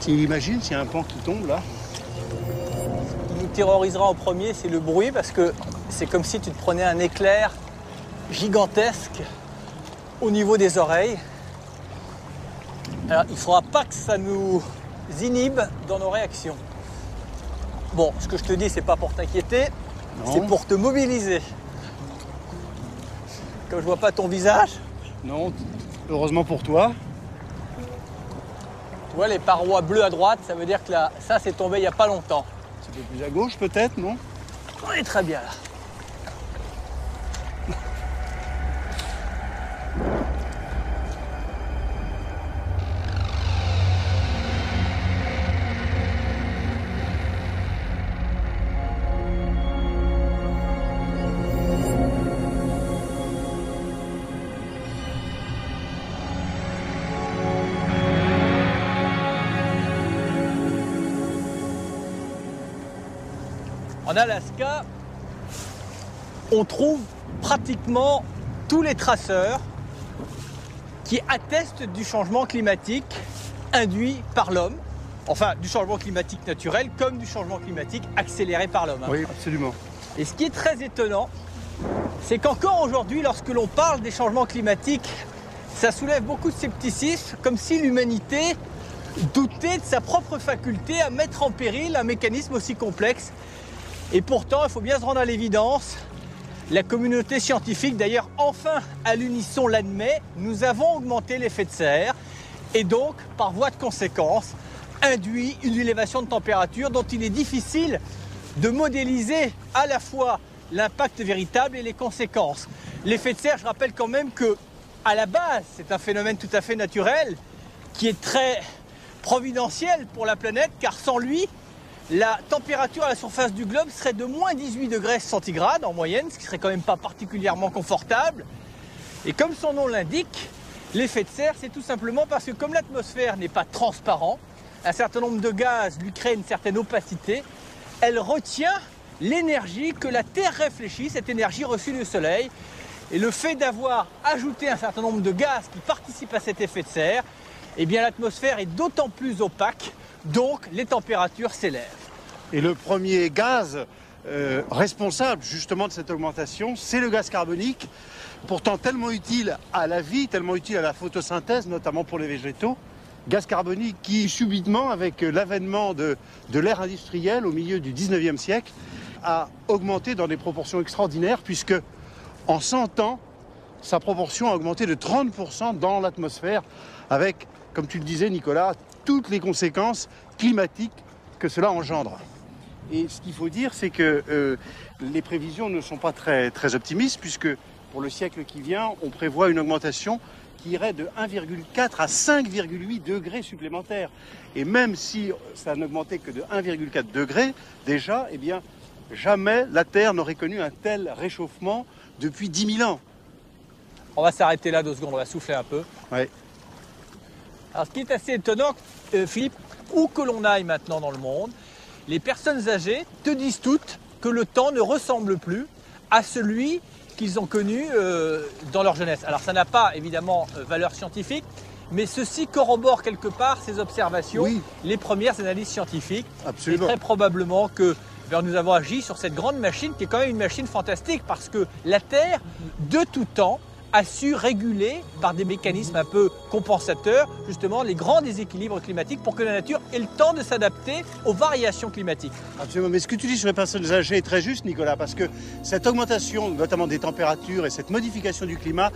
Tu imagines s'il y a un pan qui tombe là? Ce qui nous terrorisera en premier, c'est le bruit, parce que c'est comme si tu te prenais un éclair gigantesque au niveau des oreilles. Alors, il ne faudra pas que ça nous inhibe dans nos réactions. Bon, ce que je te dis, c'est pas pour t'inquiéter, c'est pour te mobiliser. Comme je vois pas ton visage. Non, heureusement pour toi. Tu vois les parois bleues à droite, ça veut dire que là, ça c'est tombé il n'y a pas longtemps. C'est un peu plus à gauche peut-être, non? On est très bien là. En Alaska, on trouve pratiquement tous les traceurs qui attestent du changement climatique induit par l'homme. Enfin, du changement climatique naturel comme du changement climatique accéléré par l'homme. Oui, absolument. Et ce qui est très étonnant, c'est qu'encore aujourd'hui, lorsque l'on parle des changements climatiques, ça soulève beaucoup de scepticisme, comme si l'humanité doutait de sa propre faculté à mettre en péril un mécanisme aussi complexe. Et pourtant, il faut bien se rendre à l'évidence, la communauté scientifique, d'ailleurs enfin à l'unisson l'admet, nous avons augmenté l'effet de serre et donc, par voie de conséquence, induit une élévation de température dont il est difficile de modéliser à la fois l'impact véritable et les conséquences. L'effet de serre, je rappelle quand même que, à la base, c'est un phénomène tout à fait naturel qui est très providentiel pour la planète, car sans lui, la température à la surface du globe serait de moins 18 degrés centigrades en moyenne, ce qui serait quand même pas particulièrement confortable. Et comme son nom l'indique, l'effet de serre, c'est tout simplement parce que comme l'atmosphère n'est pas transparente, un certain nombre de gaz lui créent une certaine opacité, elle retient l'énergie que la Terre réfléchit, cette énergie reçue du Soleil. Et le fait d'avoir ajouté un certain nombre de gaz qui participent à cet effet de serre, eh bien l'atmosphère est d'autant plus opaque, donc les températures s'élèvent. Et le premier gaz responsable justement de cette augmentation, c'est le gaz carbonique, pourtant tellement utile à la vie, tellement utile à la photosynthèse, notamment pour les végétaux. Gaz carbonique qui, subitement, avec l'avènement de l'ère industrielle au milieu du 19e siècle, a augmenté dans des proportions extraordinaires, puisque en 100 ans, sa proportion a augmenté de 30% dans l'atmosphère, avec, comme tu le disais Nicolas, toutes les conséquences climatiques que cela engendre. Et ce qu'il faut dire, c'est que les prévisions ne sont pas très optimistes, puisque pour le siècle qui vient, on prévoit une augmentation qui irait de 1,4 à 5,8 degrés supplémentaires. Et même si ça n'augmentait que de 1,4 degrés, déjà, eh bien, jamais la Terre n'aurait connu un tel réchauffement depuis 10 000 ans. On va s'arrêter là 2 secondes, on va souffler un peu. Ouais. Alors, ce qui est assez étonnant, Philippe, où que l'on aille maintenant dans le monde, les personnes âgées te disent toutes que le temps ne ressemble plus à celui qu'ils ont connu dans leur jeunesse. Alors, ça n'a pas, évidemment, valeur scientifique, mais ceci corrobore quelque part ces observations, oui, les premières analyses scientifiques. Absolument. Et très probablement que nous avons agi sur cette grande machine, qui est quand même une machine fantastique, parce que la Terre, de tout temps, a su réguler par des mécanismes un peu compensateurs justement les grands déséquilibres climatiques pour que la nature ait le temps de s'adapter aux variations climatiques. Absolument, mais ce que tu dis sur les personnes âgées est très juste, Nicolas, parce que cette augmentation notamment des températures et cette modification du climat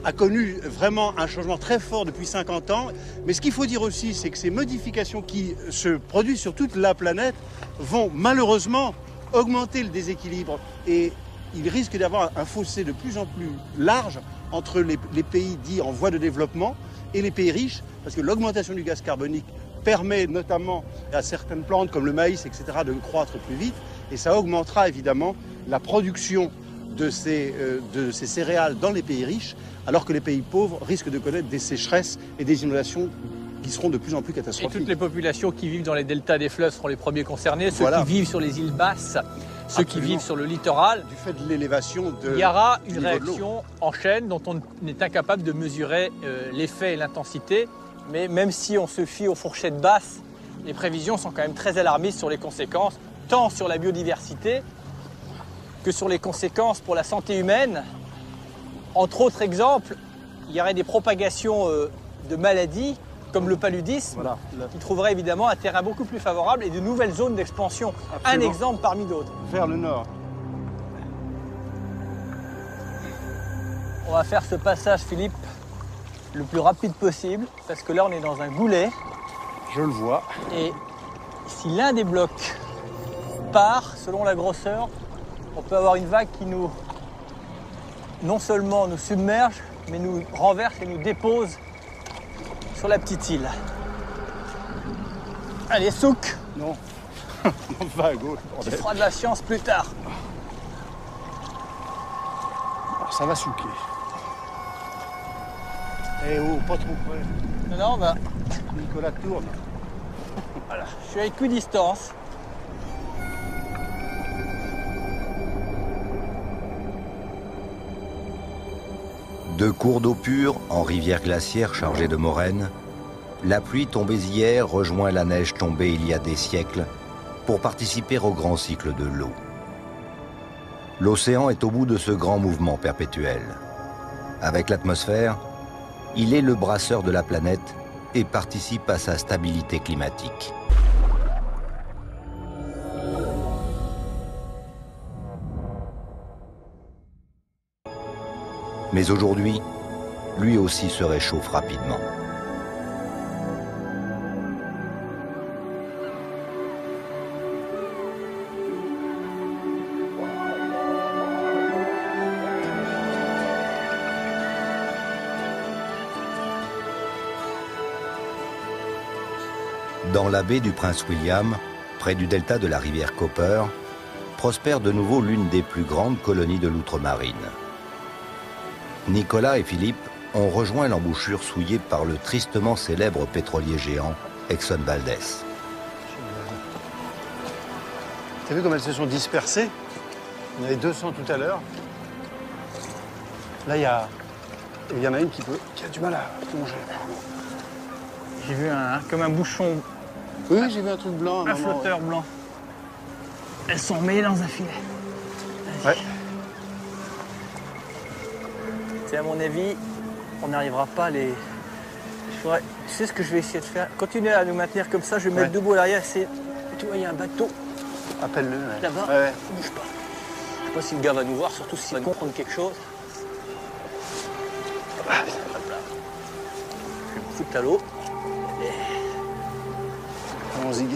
a connu vraiment un changement très fort depuis 50 ans. Mais ce qu'il faut dire aussi, c'est que ces modifications qui se produisent sur toute la planète vont malheureusement augmenter le déséquilibre, et il risque d'avoir un fossé de plus en plus large entre les pays dits en voie de développement et les pays riches, parce que l'augmentation du gaz carbonique permet notamment à certaines plantes comme le maïs, etc., de croître plus vite, et ça augmentera évidemment la production de ces céréales dans les pays riches, alors que les pays pauvres risquent de connaître des sécheresses et des inondations qui seront de plus en plus Et catastrophiques. toutes les populations qui vivent dans les deltas des fleuves seront les premiers concernés, ceux Voilà. qui vivent sur les îles basses, ceux qui Absolument. vivent sur le littoral. Du fait de l'élévation de... Il y aura une du niveau de l'eau. réaction en chaîne dont on est incapable de mesurer l'effet et l'intensité. Mais même si on se fie aux fourchettes basses, les prévisions sont quand même très alarmistes sur les conséquences, tant sur la biodiversité que sur les conséquences pour la santé humaine. Entre autres exemples, il y aurait des propagations de maladies comme le paludisme, Voilà. qui trouverait évidemment un terrain beaucoup plus favorable et de nouvelles zones d'expansion. Un Absolument. exemple parmi d'autres. Vers le nord. On va faire ce passage, Philippe, le plus rapide possible, parce que là on est dans un goulet. Je le vois. Et si l'un des blocs part, selon la grosseur, on peut avoir une vague qui nous, non seulement nous submerge, mais nous renverse et nous dépose sur la petite île. Allez, souk, Non. On va à gauche. tu bordel. feras de la science plus tard. Ça va souquer. Eh oh, pas trop près. Non, non, on va. Nicolas tourne. Voilà, je suis à équidistance. Deux cours d'eau pure en rivière glaciaire chargée de moraines, la pluie tombée hier rejoint la neige tombée il y a des siècles pour participer au grand cycle de l'eau. L'océan est au bout de ce grand mouvement perpétuel. Avec l'atmosphère, il est le brasseur de la planète et participe à sa stabilité climatique. Mais aujourd'hui, lui aussi se réchauffe rapidement. Dans la baie du Prince William, près du delta de la rivière Copper, prospère de nouveau l'une des plus grandes colonies de loutre marine. Nicolas et Philippe ont rejoint l'embouchure souillée par le tristement célèbre pétrolier géant Exxon Valdez. T'as vu comme elles se sont dispersées? Il y en avait 200 tout à l'heure. Là, il y en a une qui a du mal à plonger. J'ai vu comme un bouchon, Oui, j'ai vu un truc blanc. un flotteur blanc. Elles sont mêlées dans un filet. Ouais. C'est à mon avis, on n'arrivera pas à les... Tu sais ce que je vais essayer de faire? Continuer à nous maintenir comme ça, je vais mettre debout à l'arrière. Tu vois, il y a un bateau Appelle-le. Ouais. là-bas, Ouais. bouge pas. Je sais pas si le gars va nous voir, surtout s'il va comprendre quelque chose. Je vais me foutre à l'eau. Allons-y. Tu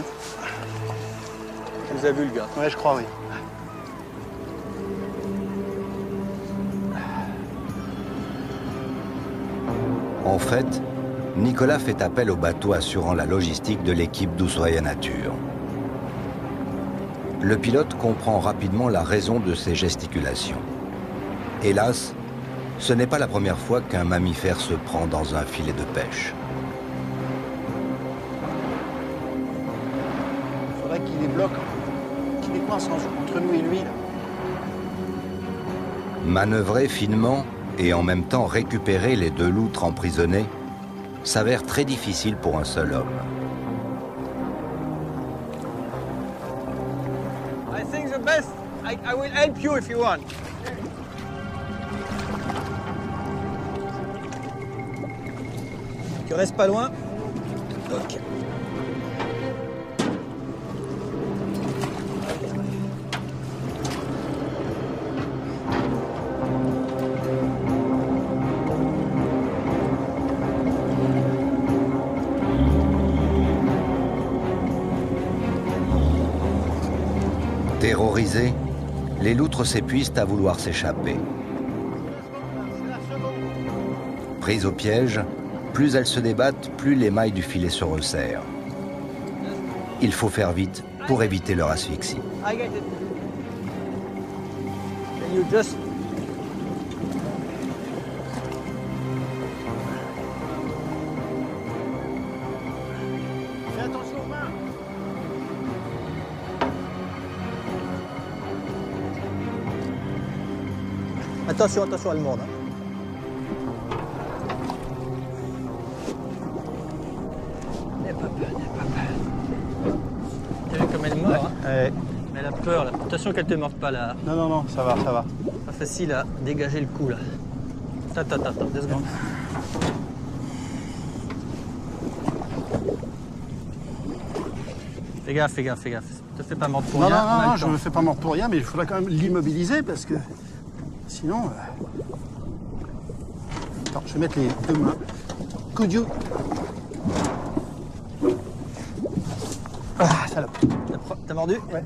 nous as vu le gars. Ouais, je crois, oui. En fait, Nicolas fait appel au bateau assurant la logistique de l'équipe d'Ushuaïa Nature. Le pilote comprend rapidement la raison de ces gesticulations. Hélas, ce n'est pas la première fois qu'un mammifère se prend dans un filet de pêche. Il faudrait qu'il les bloque, qu'il les coince entre nous et lui. Là. Manœuvrer finement et en même temps récupérer les deux loutres emprisonnées s'avère très difficile pour un seul homme. I think the best, I will help you if you want. Tu restes pas loin. Ok. Terrorisées, les loutres s'épuisent à vouloir s'échapper. Prises au piège, plus elles se débattent, plus les mailles du filet se resserrent. Il faut faire vite pour éviter leur asphyxie. I get it. Can you just Attention, attention, elle mord. N'aie pas peur, n'aie pas peur. T'as vu comme elle mord, hein? Ouais. Mais elle a peur, là. Attention qu'elle te morde pas, là. Non, non, non, ça va, ça va. Pas facile à dégager le cou, là. Attends, 2 secondes. Fais gaffe, fais gaffe, fais gaffe. Te fais pas mordre pour Non, rien. non, non, non, je me fais pas mordre pour rien, mais il faudra quand même l'immobiliser parce que sinon. Attends, je vais mettre les 2 mains. Could you? Ah, salope. T'as mordu? Ouais.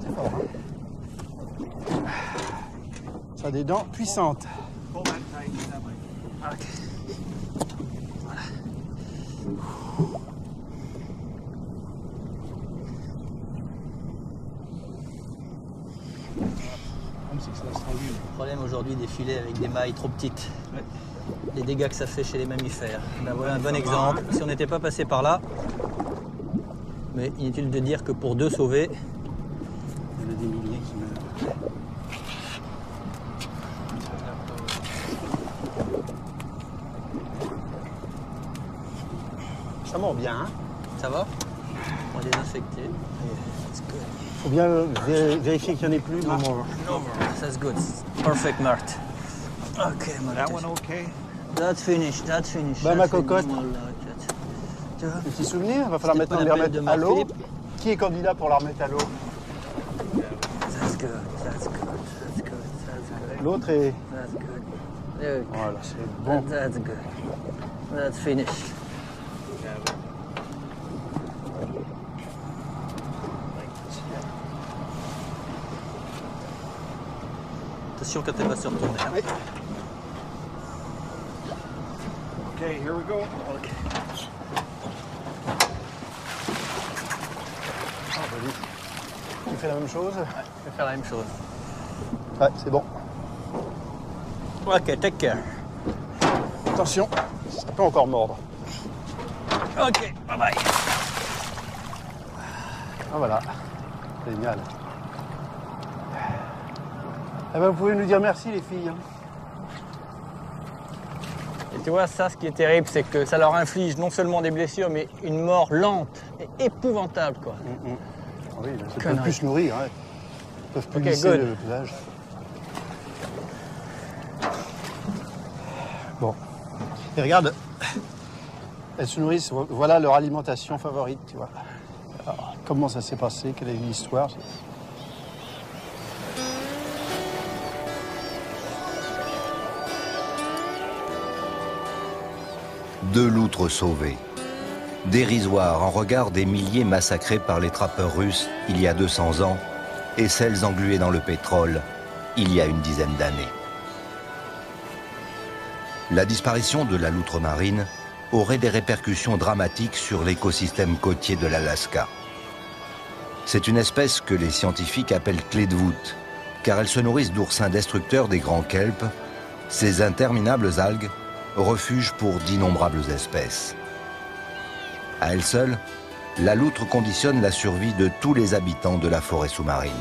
C'est fort, hein? Ça a des dents puissantes. Ok. Voilà. Le problème aujourd'hui des filets avec des mailles trop petites. Les dégâts que ça fait chez les mammifères. Ben voilà un bon exemple. Si on n'était pas passé par là, mais inutile de dire que pour 2 sauvés, Il y en a des milliers qui meurent. Ça mord bien, hein? ça va? On va désinfecter. Faut bien vérifier qu'il n'y en ait plus. No more. That's good. Perfect, Mart. Ok, Mart. okay? That's finished, that's finished. Bah, ma That's cocotte. finished. Tu vois? Petit souvenir, il va falloir C'était maintenant pas les la peine de remettre à l'eau. Marc-Philippe. Qui est candidat pour la remettre à l'eau? That's good, that's good, that's good, that's good. L'autre est. That's good. There we go. Voilà, c'est bon. That's good. That's finished. Attention quand elle va se retourner. Oui. Okay, here we go. Ok. Ah, joli. Tu fais la même chose? Je vais faire la même chose. Ouais, c'est bon. Ok, take care. Attention, ça peut encore mordre. Ok, bye bye. Ah voilà, génial. Eh ben, vous pouvez nous dire merci les filles. Et tu vois, ça, ce qui est terrible, c'est que ça leur inflige non seulement des blessures, mais une mort lente et épouvantable, quoi. Oui, ils ne Connerie. peuvent plus se nourrir. Hein. Ils peuvent plus Ok, lisser good. le pelage. Bon. Et regarde, elles se nourrissent, voilà leur alimentation favorite, tu vois. Alors, comment ça s'est passé, quelle est l'histoire? Deux loutres sauvées. Dérisoire en regard des milliers massacrés par les trappeurs russes il y a 200 ans et celles engluées dans le pétrole il y a une dizaine d'années. La disparition de la loutre marine aurait des répercussions dramatiques sur l'écosystème côtier de l'Alaska. C'est une espèce que les scientifiques appellent clé de voûte, car elles se nourrissent d'oursins destructeurs des grands kelps, ces interminables algues, refuge pour d'innombrables espèces. À elle seule, la loutre conditionne la survie de tous les habitants de la forêt sous-marine.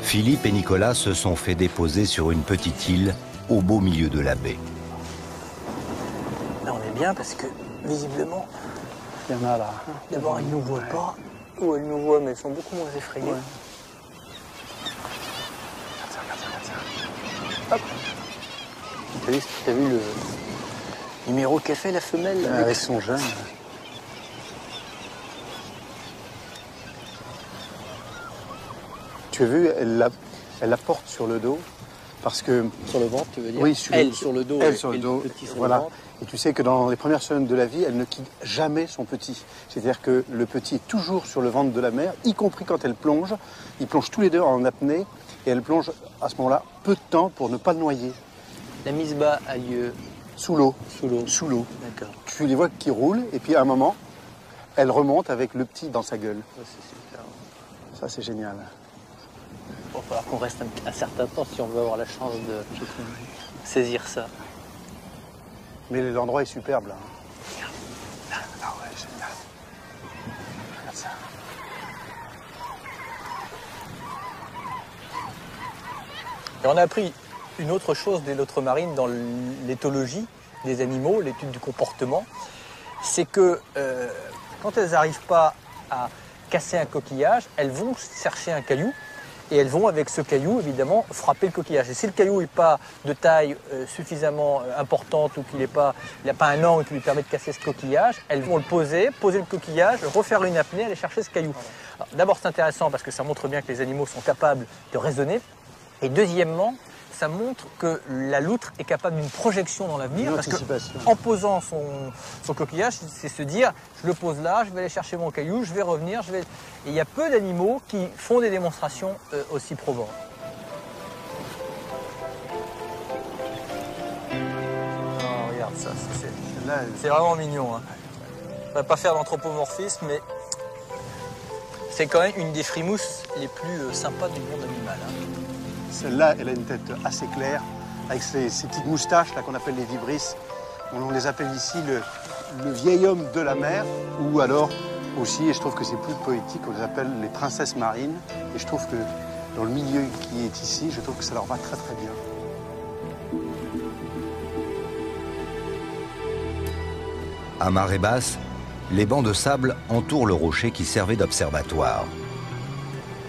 Philippe et Nicolas se sont fait déposer sur une petite île au beau milieu de la baie. Là, on est bien parce que, visiblement, Il y en a là. d'abord, elles ne nous voient pas, ou elles nous voient, mais elles sont beaucoup moins effrayées. Hop. T'as vu le numéro qu'a fait la femelle là, Avec son jeune. Tu as vu, elle la porte sur le dos parce que... sur le ventre, tu veux dire? Oui, elle sur le dos, elle sur le et dos. petit sur Voilà. le ventre. Et tu sais que dans les premières semaines de la vie, elle ne quitte jamais son petit. C'est-à-dire que le petit est toujours sur le ventre de la mère, y compris quand elle plonge. Ils plongent tous les deux en apnée et elle plonge à ce moment-là peu de temps pour ne pas le noyer. La mise bas a lieu Sous l'eau. sous l'eau. Sous l'eau. D'accord. Tu les vois qui roulent et puis à un moment, elle remonte avec le petit dans sa gueule. Ça, c'est super. Ça, c'est génial. Il va falloir qu'on reste un certain temps si on veut avoir la chance de saisir ça. Mais l'endroit est superbe là. Là. Ah ouais, génial. ça. Et on a appris une autre chose des loutres marines dans l'éthologie des animaux, l'étude du comportement, c'est que quand elles n'arrivent pas à casser un coquillage, elles vont chercher un caillou et elles vont avec ce caillou évidemment frapper le coquillage. Et si le caillou n'est pas de taille suffisamment importante ou qu'il n'a pas un angle qui lui permet de casser ce coquillage, elles vont le poser le coquillage, refaire une apnée, aller chercher ce caillou. D'abord c'est intéressant parce que ça montre bien que les animaux sont capables de raisonner. Et deuxièmement, ça montre que la loutre est capable d'une projection dans l'avenir, parce qu'en posant son coquillage, c'est se dire, je le pose là, je vais aller chercher mon caillou, je vais revenir, Et il y a peu d'animaux qui font des démonstrations aussi probantes. Oh, regarde ça, c'est vraiment mignon. Hein. On va pas faire d'anthropomorphisme, mais c'est quand même une des frimousses les plus sympas du monde animal. Hein. Celle-là, elle a une tête assez claire, avec ces petites moustaches là qu'on appelle les vibrisses. On les appelle ici le vieil homme de la mer, ou alors aussi, et je trouve que c'est plus poétique, on les appelle les princesses marines. Et je trouve que dans le milieu qui est ici, je trouve que ça leur va très très bien. À marée basse, les bancs de sable entourent le rocher qui servait d'observatoire.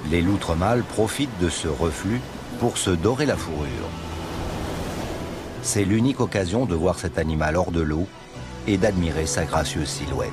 Les loutres mâles profitent de ce reflux pour se dorer la fourrure. C'est l'unique occasion de voir cet animal hors de l'eau et d'admirer sa gracieuse silhouette.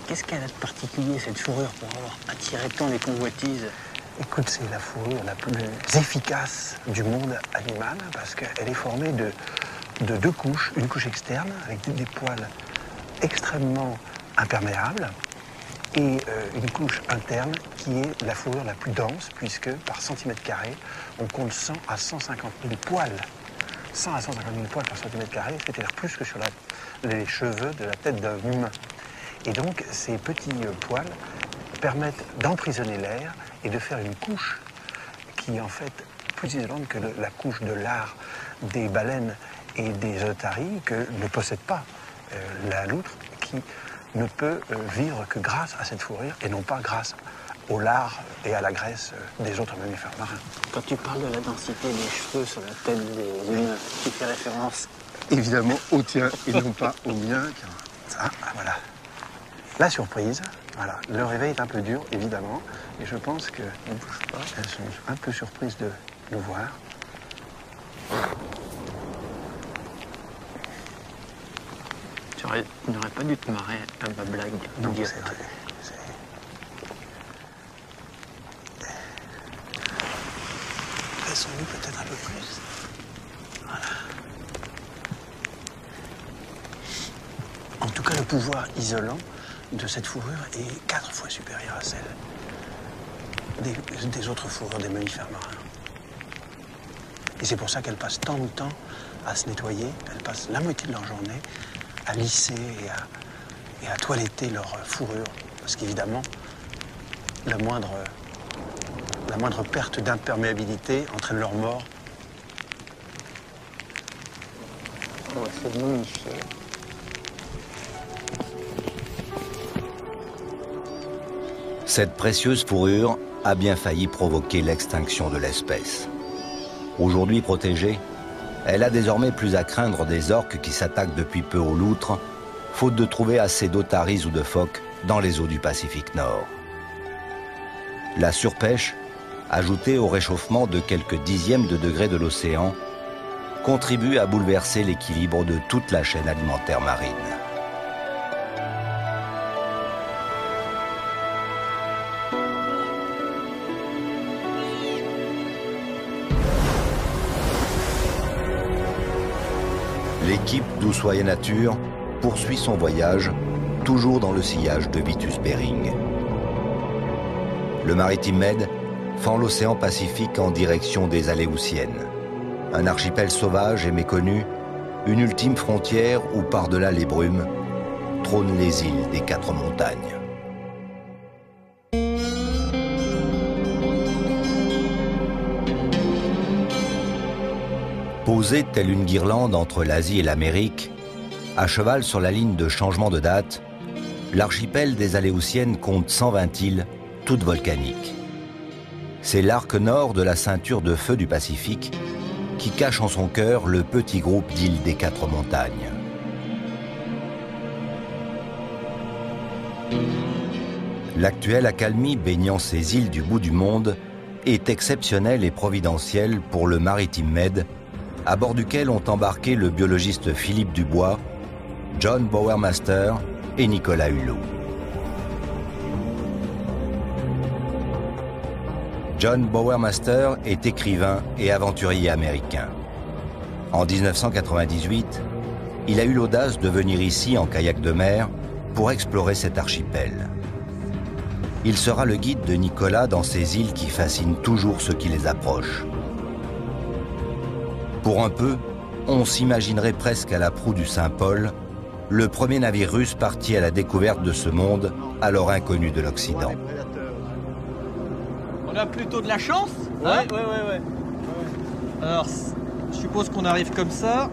Qu'est-ce qu'elle a de particulier, cette fourrure, pour avoir attiré tant les convoitises? Écoute, c'est la fourrure la plus efficace du monde animal parce qu'elle est formée de deux couches. Une couche externe avec des poils extrêmement imperméables et une couche interne qui est la fourrure la plus dense puisque par centimètre carré, on compte 100 à 150 000 poils. 100 à 150 000 poils par centimètre carré, c'est-à-dire plus que sur les cheveux de la tête d'un humain. Et donc, ces petits poils permettent d'emprisonner l'air et de faire une couche qui est en fait plus isolante que la couche de lard des baleines et des otaries que ne possède pas la loutre qui ne peut vivre que grâce à cette fourrure et non pas grâce au lard et à la graisse des autres mammifères marins. Quand tu parles de la densité des cheveux sur la tête des humains, tu fais référence évidemment au tien et non pas au mien. Ça, voilà. La surprise, voilà. Le réveil est un peu dur, évidemment, et je pense qu'elles sont un peu surprises de nous voir. Tu n'aurais pas dû te marrer à ma blague. Non, c'est vrai. Laissons-nous peut-être un peu plus. Voilà. En tout cas, le pouvoir isolant de cette fourrure est 4 fois supérieure à celle des autres fourrures des mammifères marins. Et c'est pour ça qu'elles passent tant de temps à se nettoyer. Elles passent la moitié de leur journée à lisser et à toiletter leur fourrure. Parce qu'évidemment, la moindre perte d'imperméabilité entraîne leur mort. On va se momifier. Cette précieuse fourrure a bien failli provoquer l'extinction de l'espèce. Aujourd'hui protégée, elle a désormais plus à craindre des orques qui s'attaquent depuis peu aux loutres, faute de trouver assez d'otaries ou de phoques dans les eaux du Pacifique Nord. La surpêche, ajoutée au réchauffement de quelques dixièmes de degrés de l'océan, contribue à bouleverser l'équilibre de toute la chaîne alimentaire marine. L'équipe d'Où Soyez Nature poursuit son voyage, toujours dans le sillage de Vitus Bering. Le Maritime Med fend l'océan Pacifique en direction des Aléoutiennes. Un archipel sauvage et méconnu, une ultime frontière où, par-delà les brumes, trônent les îles des 4 montagnes. Posé telle une guirlande entre l'Asie et l'Amérique, à cheval sur la ligne de changement de date, l'archipel des Aléoutiennes compte 120 îles, toutes volcaniques. C'est l'arc nord de la ceinture de feu du Pacifique qui cache en son cœur le petit groupe d'îles des 4 montagnes. L'actuelle accalmie baignant ces îles du bout du monde est exceptionnelle et providentielle pour le Maritime Med, à bord duquel ont embarqué le biologiste Philippe Dubois, John Bowermaster et Nicolas Hulot. John Bowermaster est écrivain et aventurier américain. En 1998, il a eu l'audace de venir ici en kayak de mer pour explorer cet archipel. Il sera le guide de Nicolas dans ces îles qui fascinent toujours ceux qui les approchent. Pour un peu, on s'imaginerait presque à la proue du Saint-Paul, le premier navire russe parti à la découverte de ce monde alors inconnu de l'Occident. On a plutôt de la chance, Ouais. Alors, je suppose qu'on arrive comme ça.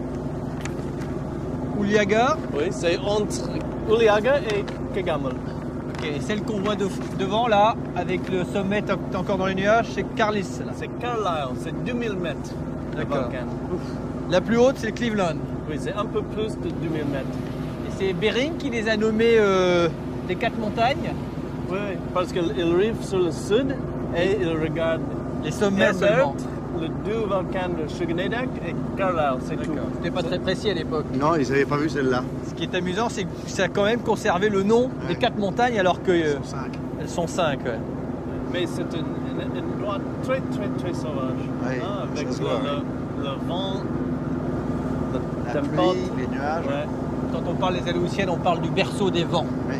Uliaga. Oui, c'est entre Uliaga et Kegamel. Ok, et celle qu'on voit devant là, avec le sommet encore dans les nuages, c'est Carlis. C'est Carlisle, c'est 2000 mètres. D'accord. La plus haute, c'est Cleveland. Oui, c'est un peu plus de 2000 mètres. Et c'est Bering qui les a nommés les 4 montagnes. Oui, parce qu'il arrive sur le sud et il regarde les sommets seulement. Le 2 volcans de Shugenedak et Carlisle, c'est tout. C'était pas très précis à l'époque. Non, ils n'avaient pas vu celle-là. Ce qui est amusant, c'est que ça a quand même conservé le nom des 4 montagnes alors que elles sont 5. Ouais. Mais c'est une endroit très sauvage. Oui, avec ça se voit, le vent, la pluie, les nuages. Ouais. Quand on parle des Aléoutiennes, on parle du berceau des vents. Oui.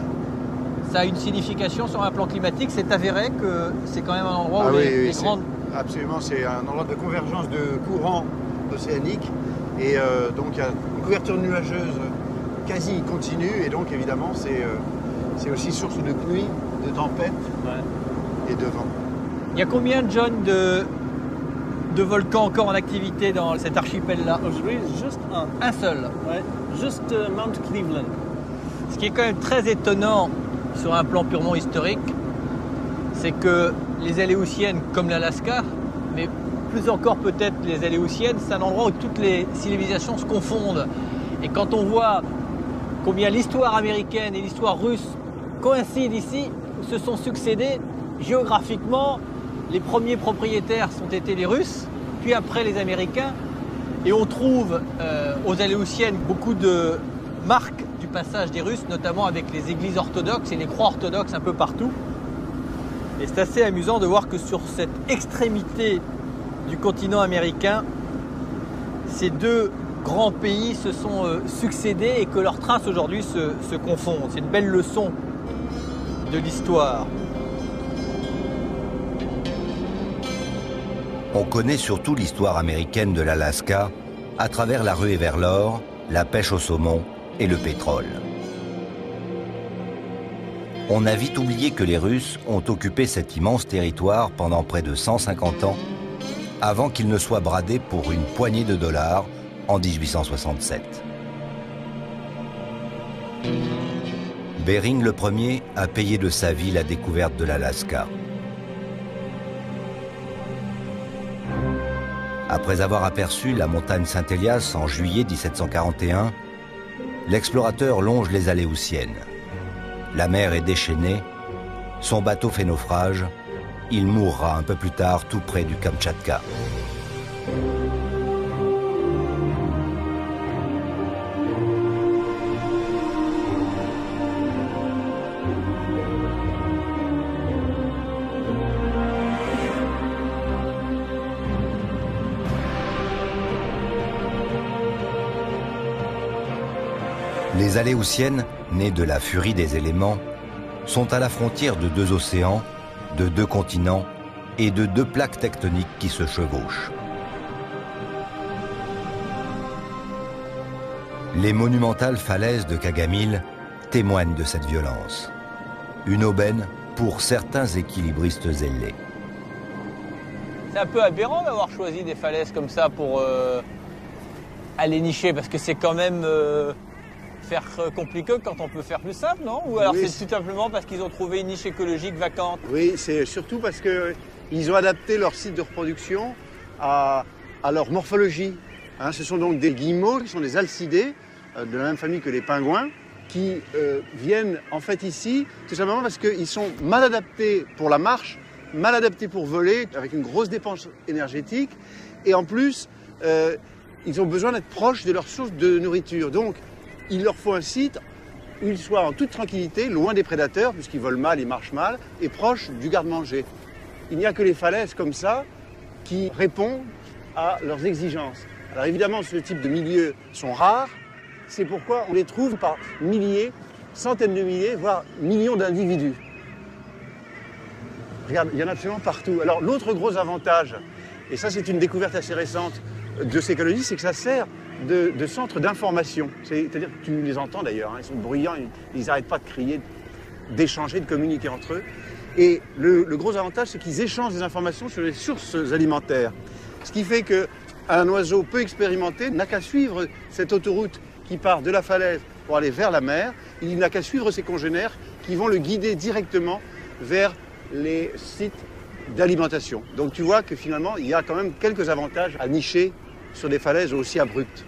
Ça a une signification sur un plan climatique. C'est avéré que c'est quand même un endroit où les grandes... Absolument, c'est un endroit de convergence de courants océaniques. Et donc il y a une couverture nuageuse quasi continue. Et donc évidemment, c'est aussi source de pluie, de tempête et de vent. Il y a combien, John, de volcans encore en activité dans cet archipel-là? Aujourd'hui, juste un. Un seul. Ouais, juste Mount Cleveland. Ce qui est quand même très étonnant sur un plan purement historique, c'est que les Aléoutiennes, comme l'Alaska, mais plus encore peut-être les Aléoutiennes, c'est un endroit où toutes les civilisations se confondent. Et quand on voit combien l'histoire américaine et l'histoire russe coïncident ici, se sont succédés géographiquement, les premiers propriétaires ont été les Russes, puis après les Américains, et on trouve aux Aléoutiennes beaucoup de marques du passage des Russes, notamment avec les églises orthodoxes et les croix orthodoxes un peu partout. Et c'est assez amusant de voir que sur cette extrémité du continent américain, ces deux grands pays se sont succédés et que leurs traces aujourd'hui se confondent. C'est une belle leçon de l'histoire. On connaît surtout l'histoire américaine de l'Alaska à travers la ruée vers l'or, la pêche au saumon et le pétrole. On a vite oublié que les Russes ont occupé cet immense territoire pendant près de 150 ans, avant qu'il ne soit bradé pour une poignée de dollars en 1867. Bering le Ier a payé de sa vie la découverte de l'Alaska. Après avoir aperçu la montagne Saint-Elias en juillet 1741, l'explorateur longe les Aléoutiennes. La mer est déchaînée, son bateau fait naufrage, il mourra un peu plus tard tout près du Kamtchatka. Les Aléoutiennes, nées de la furie des éléments, sont à la frontière de 2 océans, de 2 continents et de 2 plaques tectoniques qui se chevauchent. Les monumentales falaises de Kagamil témoignent de cette violence. Une aubaine pour certains équilibristes zélés. C'est un peu aberrant d'avoir choisi des falaises comme ça pour aller nicher, parce que c'est quand même faire compliqué quand on peut faire plus simple, non? Ou alors oui, c'est tout simplement parce qu'ils ont trouvé une niche écologique vacante? Oui, c'est surtout parce qu'ils ont adapté leur site de reproduction à leur morphologie. Hein, ce sont donc des guillemots qui sont des alcidés, de la même famille que les pingouins, qui viennent en fait ici, tout simplement parce qu'ils sont mal adaptés pour la marche, mal adaptés pour voler, avec une grosse dépense énergétique, et en plus, ils ont besoin d'être proches de leur source de nourriture. Donc, il leur faut un site où ils soient en toute tranquillité, loin des prédateurs, puisqu'ils volent mal, ils marchent mal, et proches du garde-manger. Il n'y a que les falaises comme ça qui répondent à leurs exigences. Alors évidemment, ce type de milieux sont rares, c'est pourquoi on les trouve par milliers, centaines de milliers, voire millions d'individus. Regarde, il y en a absolument partout. Alors l'autre gros avantage, et ça c'est une découverte assez récente de ces colonies, c'est que ça sert de centre d'information. C'est-à-dire que tu les entends d'ailleurs, hein, ils sont bruyants, ils n'arrêtent pas de crier, d'échanger, de communiquer entre eux. Et le gros avantage, c'est qu'ils échangent des informations sur les sources alimentaires. Ce qui fait qu'un oiseau peu expérimenté n'a qu'à suivre cette autoroute qui part de la falaise pour aller vers la mer. Il n'a qu'à suivre ses congénères qui vont le guider directement vers les sites d'alimentation. Donc tu vois que finalement, il y a quand même quelques avantages à nicher sur des falaises aussi abruptes.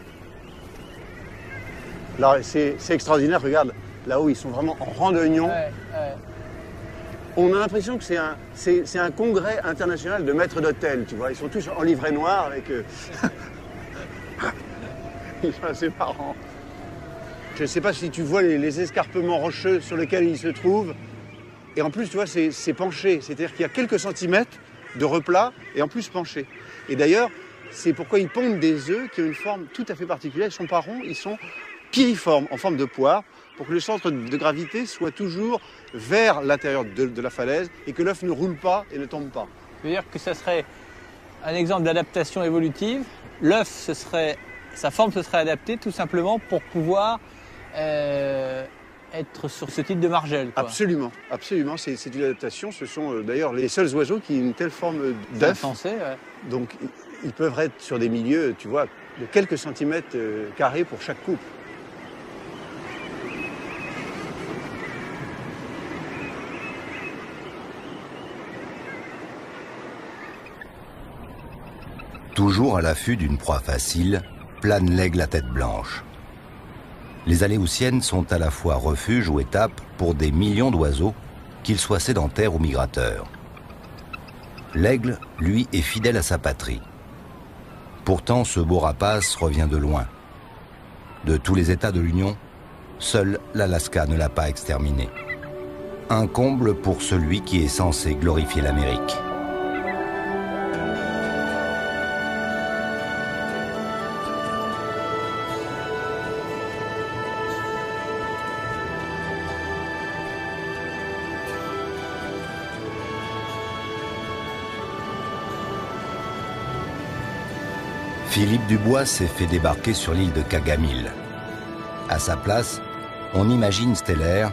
Là, c'est extraordinaire, regarde, là-haut, ils sont vraiment en rang d'oignons. Ouais, ouais. On a l'impression que c'est un congrès international de maîtres d'hôtel, tu vois. Ils sont tous en livret noir avec... Ils sont assez marrants. Je ne sais pas si tu vois les escarpements rocheux sur lesquels ils se trouvent. Et en plus, tu vois, c'est penché. C'est-à-dire qu'il y a quelques centimètres de replat et en plus penché. Et d'ailleurs, c'est pourquoi ils pondent des œufs qui ont une forme tout à fait particulière. Ils ne sont pas ronds, ils sont piriformes, en forme de poire, pour que le centre de gravité soit toujours vers l'intérieur de la falaise et que l'œuf ne roule pas et ne tombe pas. C'est-à-dire que ça serait un exemple d'adaptation évolutive. L'œuf, sa forme se serait adaptée tout simplement pour pouvoir être sur ce type de margelle, quoi. Absolument, absolument. C'est une adaptation. Ce sont d'ailleurs les seuls oiseaux qui ont une telle forme d'œuf. Ouais. Donc ils peuvent être sur des milieux, tu vois, de quelques centimètres carrés pour chaque couple. Toujours à l'affût d'une proie facile, plane l'aigle à tête blanche. Les Aléoutiennes sont à la fois refuge ou étape pour des millions d'oiseaux, qu'ils soient sédentaires ou migrateurs. L'aigle, lui, est fidèle à sa patrie. Pourtant, ce beau rapace revient de loin. De tous les États de l'Union, seul l'Alaska ne l'a pas exterminé. Un comble pour celui qui est censé glorifier l'Amérique. Philippe Dubois s'est fait débarquer sur l'île de Kagamil. À sa place, on imagine Steller,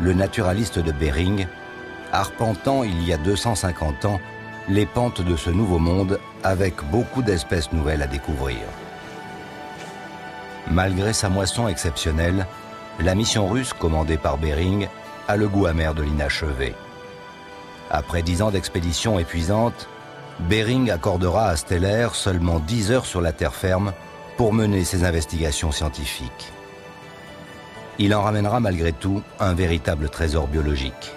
le naturaliste de Bering, arpentant il y a 250 ans les pentes de ce nouveau monde avec beaucoup d'espèces nouvelles à découvrir. Malgré sa moisson exceptionnelle, la mission russe commandée par Bering a le goût amer de l'inachevé. Après 10 ans d'expédition épuisante, Bering accordera à Steller seulement 10 heures sur la terre ferme pour mener ses investigations scientifiques. Il en ramènera malgré tout un véritable trésor biologique.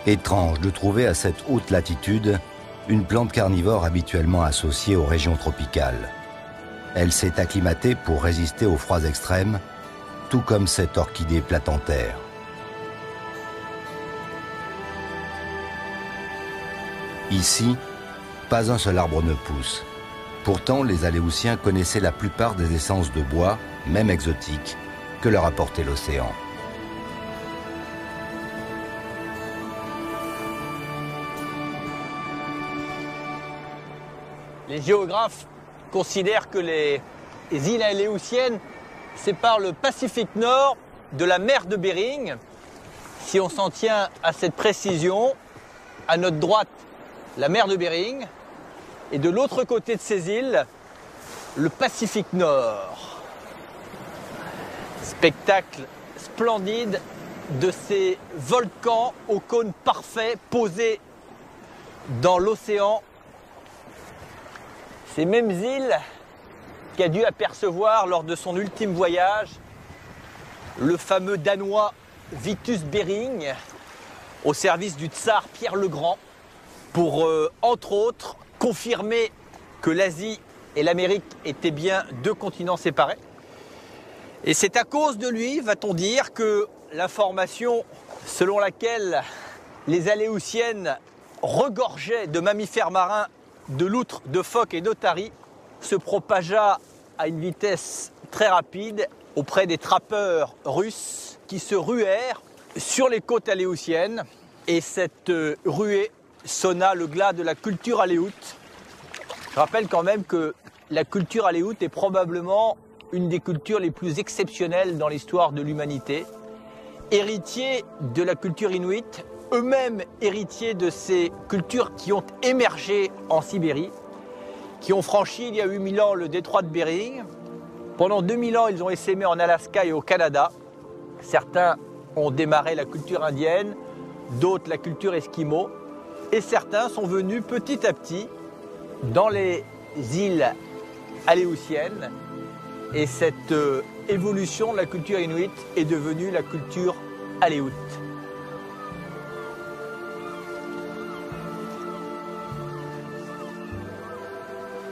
Étrange de trouver à cette haute latitude une plante carnivore habituellement associée aux régions tropicales. Elle s'est acclimatée pour résister aux froids extrêmes, tout comme cette orchidée platentaire. Ici, pas un seul arbre ne pousse. Pourtant, les Aléoutiens connaissaient la plupart des essences de bois, même exotiques, que leur apportait l'océan. Les géographes considèrent que les îles aléoutiennes séparent le Pacifique Nord de la mer de Bering. Si on s'en tient à cette précision, à notre droite, la mer de Bering, et de l'autre côté de ces îles, le Pacifique Nord. Spectacle splendide de ces volcans au cône parfait posés dans l'océan. Ces mêmes îles qu'a dû apercevoir lors de son ultime voyage le fameux Danois Vitus Bering au service du tsar Pierre le Grand pour, entre autres, confirmer que l'Asie et l'Amérique étaient bien deux continents séparés. Et c'est à cause de lui, va-t-on dire, que l'information selon laquelle les Aléoutiennes regorgeaient de mammifères marins, de loutres, de phoques et d'otaries, se propagea à une vitesse très rapide auprès des trappeurs russes qui se ruèrent sur les côtes aléoutiennes. Et cette ruée sonna le glas de la culture aléoute. Je rappelle quand même que la culture aléoute est probablement une des cultures les plus exceptionnelles dans l'histoire de l'humanité. Héritiers de la culture inuite, eux-mêmes héritiers de ces cultures qui ont émergé en Sibérie, qui ont franchi il y a 8000 ans le détroit de Bering. Pendant 2000 ans, ils ont essaimé en Alaska et au Canada. Certains ont démarré la culture indienne, d'autres la culture esquimau, et certains sont venus petit à petit dans les îles aléoutiennes. Et cette évolution de la culture inuite est devenue la culture aléoute.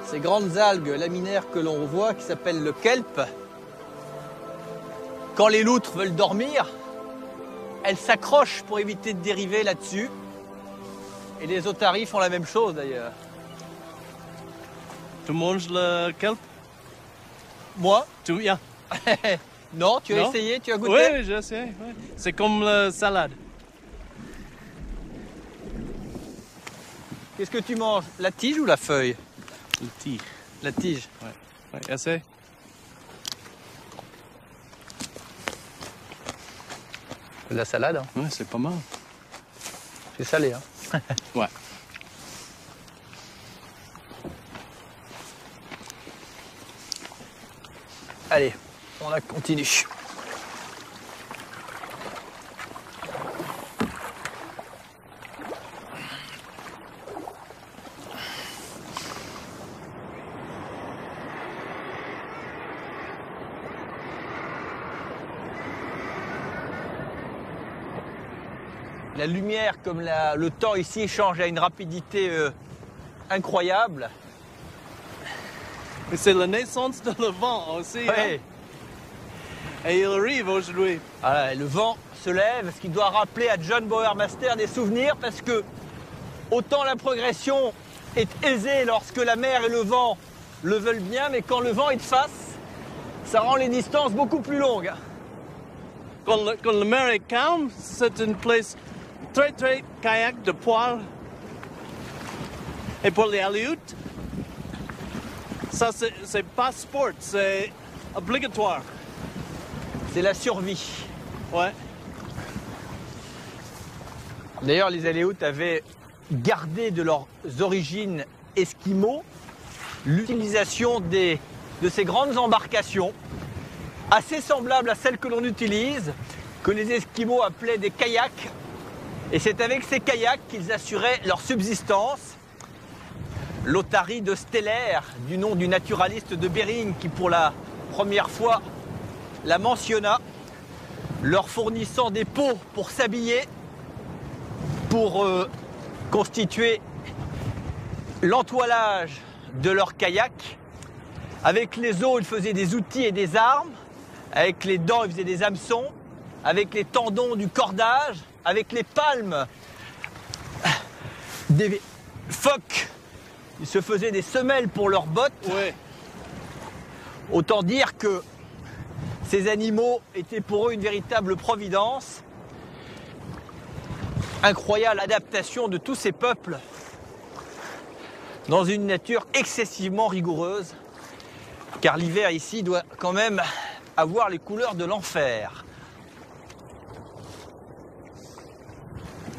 Ces grandes algues laminaires que l'on voit, qui s'appellent le kelp, quand les loutres veulent dormir, elles s'accrochent pour éviter de dériver là-dessus. Et les otaries font la même chose d'ailleurs. Tu manges le kelp? Moi? Yeah. Non, tu as essayé, tu as goûté? Oui, j'ai essayé. Ouais. C'est comme la salade. Qu'est-ce que tu manges? La tige ou la feuille? La tige. La tige? Ouais, essaye. De la salade, hein? Ouais, c'est pas mal. C'est salé, hein? Ouais. Allez, on la continue. La lumière, comme le temps ici, change à une rapidité incroyable. Mais c'est la naissance de le vent aussi. Oui. Hein? Et il arrive aujourd'hui. Voilà, le vent se lève, ce qui doit rappeler à John Bauermaster des souvenirs, parce que autant la progression est aisée lorsque la mer et le vent le veulent bien, mais quand le vent est de face, ça rend les distances beaucoup plus longues. Quand la mer est calme, c'est une place très kayak de poil. Et pour les aléoutes, ça c'est pas sport, c'est obligatoire. C'est la survie. Ouais. D'ailleurs, les Aléoutes avaient gardé de leurs origines esquimaux l'utilisation de ces grandes embarcations, assez semblables à celles que l'on utilise, que les Esquimaux appelaient des kayaks. Et c'est avec ces kayaks qu'ils assuraient leur subsistance. L'otarie de Stellaire, du nom du naturaliste de Bering, qui pour la première fois la mentionna, leur fournissant des peaux pour s'habiller, pour constituer l'entoilage de leur kayak. Avec les os, ils faisaient des outils et des armes. Avec les dents, ils faisaient des hameçons. Avec les tendons, du cordage. Avec les palmes, des phoques. Ils se faisaient des semelles pour leurs bottes. Ouais. Autant dire que ces animaux étaient pour eux une véritable providence. Incroyable adaptation de tous ces peuples dans une nature excessivement rigoureuse, car l'hiver ici doit quand même avoir les couleurs de l'enfer.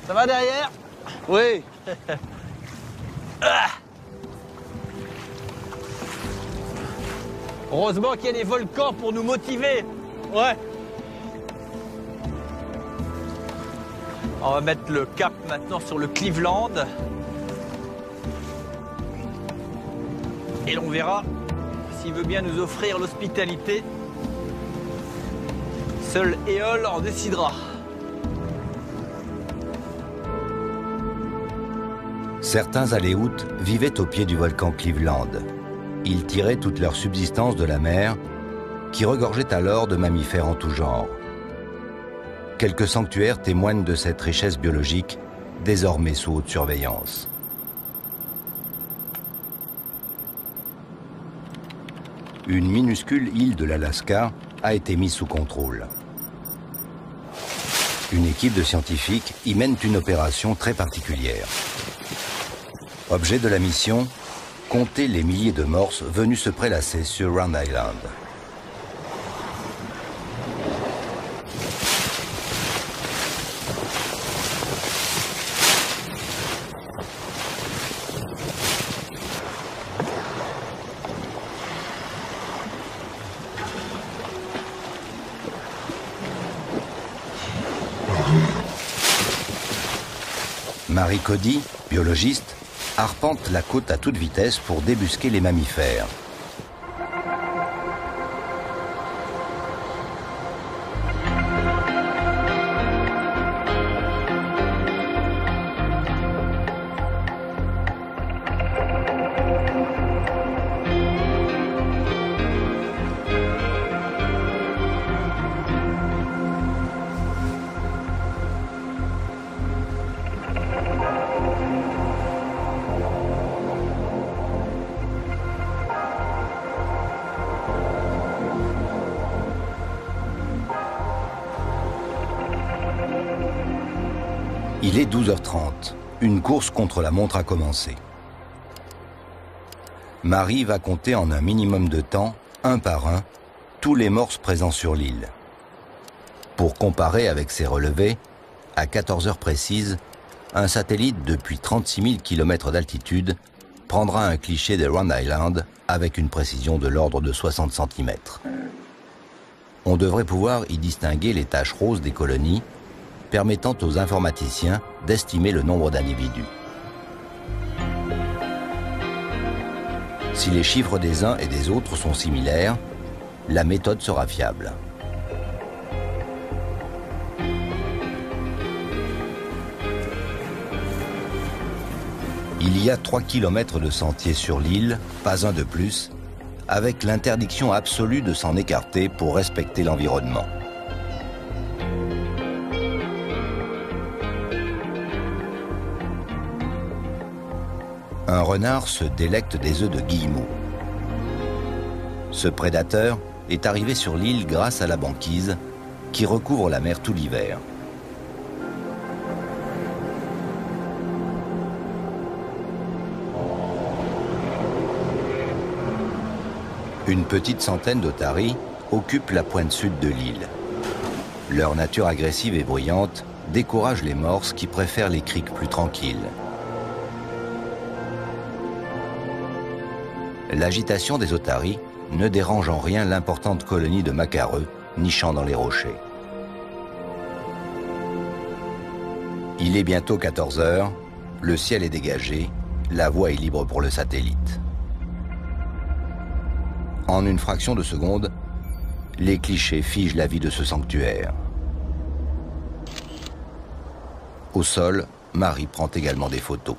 Ça va derrière? Oui. Ah. Heureusement qu'il y a des volcans pour nous motiver. Ouais. On va mettre le cap maintenant sur le Cleveland. Et l'on verra s'il veut bien nous offrir l'hospitalité. Seul Éole en décidera. Certains Aléoutes vivaient au pied du volcan Cleveland. Ils tiraient toute leur subsistance de la mer, qui regorgeait alors de mammifères en tout genre. Quelques sanctuaires témoignent de cette richesse biologique, désormais sous haute surveillance. Une minuscule île de l'Alaska a été mise sous contrôle. Une équipe de scientifiques y mène une opération très particulière. Objet de la mission, compter les milliers de morses venus se prélasser sur Round Island. Marie Cody, biologiste, arpente la côte à toute vitesse pour débusquer les mammifères. Il est 12h30. Une course contre la montre a commencé. Marie va compter en un minimum de temps, un par un, tous les morses présents sur l'île. Pour comparer avec ses relevés, à 14 heures précises, un satellite depuis 36 000 km d'altitude prendra un cliché de Round Island avec une précision de l'ordre de 60 cm. On devrait pouvoir y distinguer les taches roses des colonies, permettant aux informaticiens d'estimer le nombre d'individus. Si les chiffres des uns et des autres sont similaires, la méthode sera fiable. Il y a 3 km de sentier sur l'île, pas un de plus, avec l'interdiction absolue de s'en écarter pour respecter l'environnement. Un renard se délecte des œufs de guillemot. Ce prédateur est arrivé sur l'île grâce à la banquise qui recouvre la mer tout l'hiver. Une petite centaine d'otaries occupent la pointe sud de l'île. Leur nature agressive et bruyante décourage les morses qui préfèrent les criques plus tranquilles. L'agitation des otaries ne dérange en rien l'importante colonie de macareux nichant dans les rochers. Il est bientôt 14 heures, le ciel est dégagé, la voie est libre pour le satellite. En une fraction de seconde, les clichés figent la vie de ce sanctuaire. Au sol, Marie prend également des photos.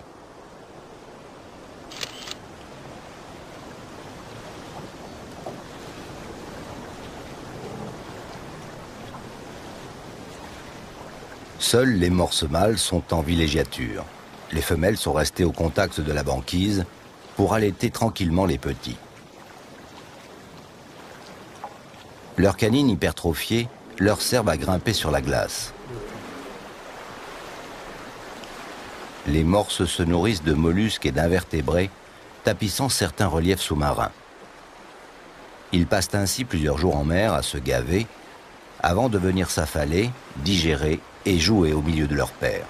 Seuls les morses mâles sont en villégiature. Les femelles sont restées au contact de la banquise pour allaiter tranquillement les petits. Leurs canines hypertrophiées leur servent à grimper sur la glace. Les morses se nourrissent de mollusques et d'invertébrés tapissant certains reliefs sous-marins. Ils passent ainsi plusieurs jours en mer à se gaver, avant de venir s'affaler, digérer et jouer au milieu de leur père.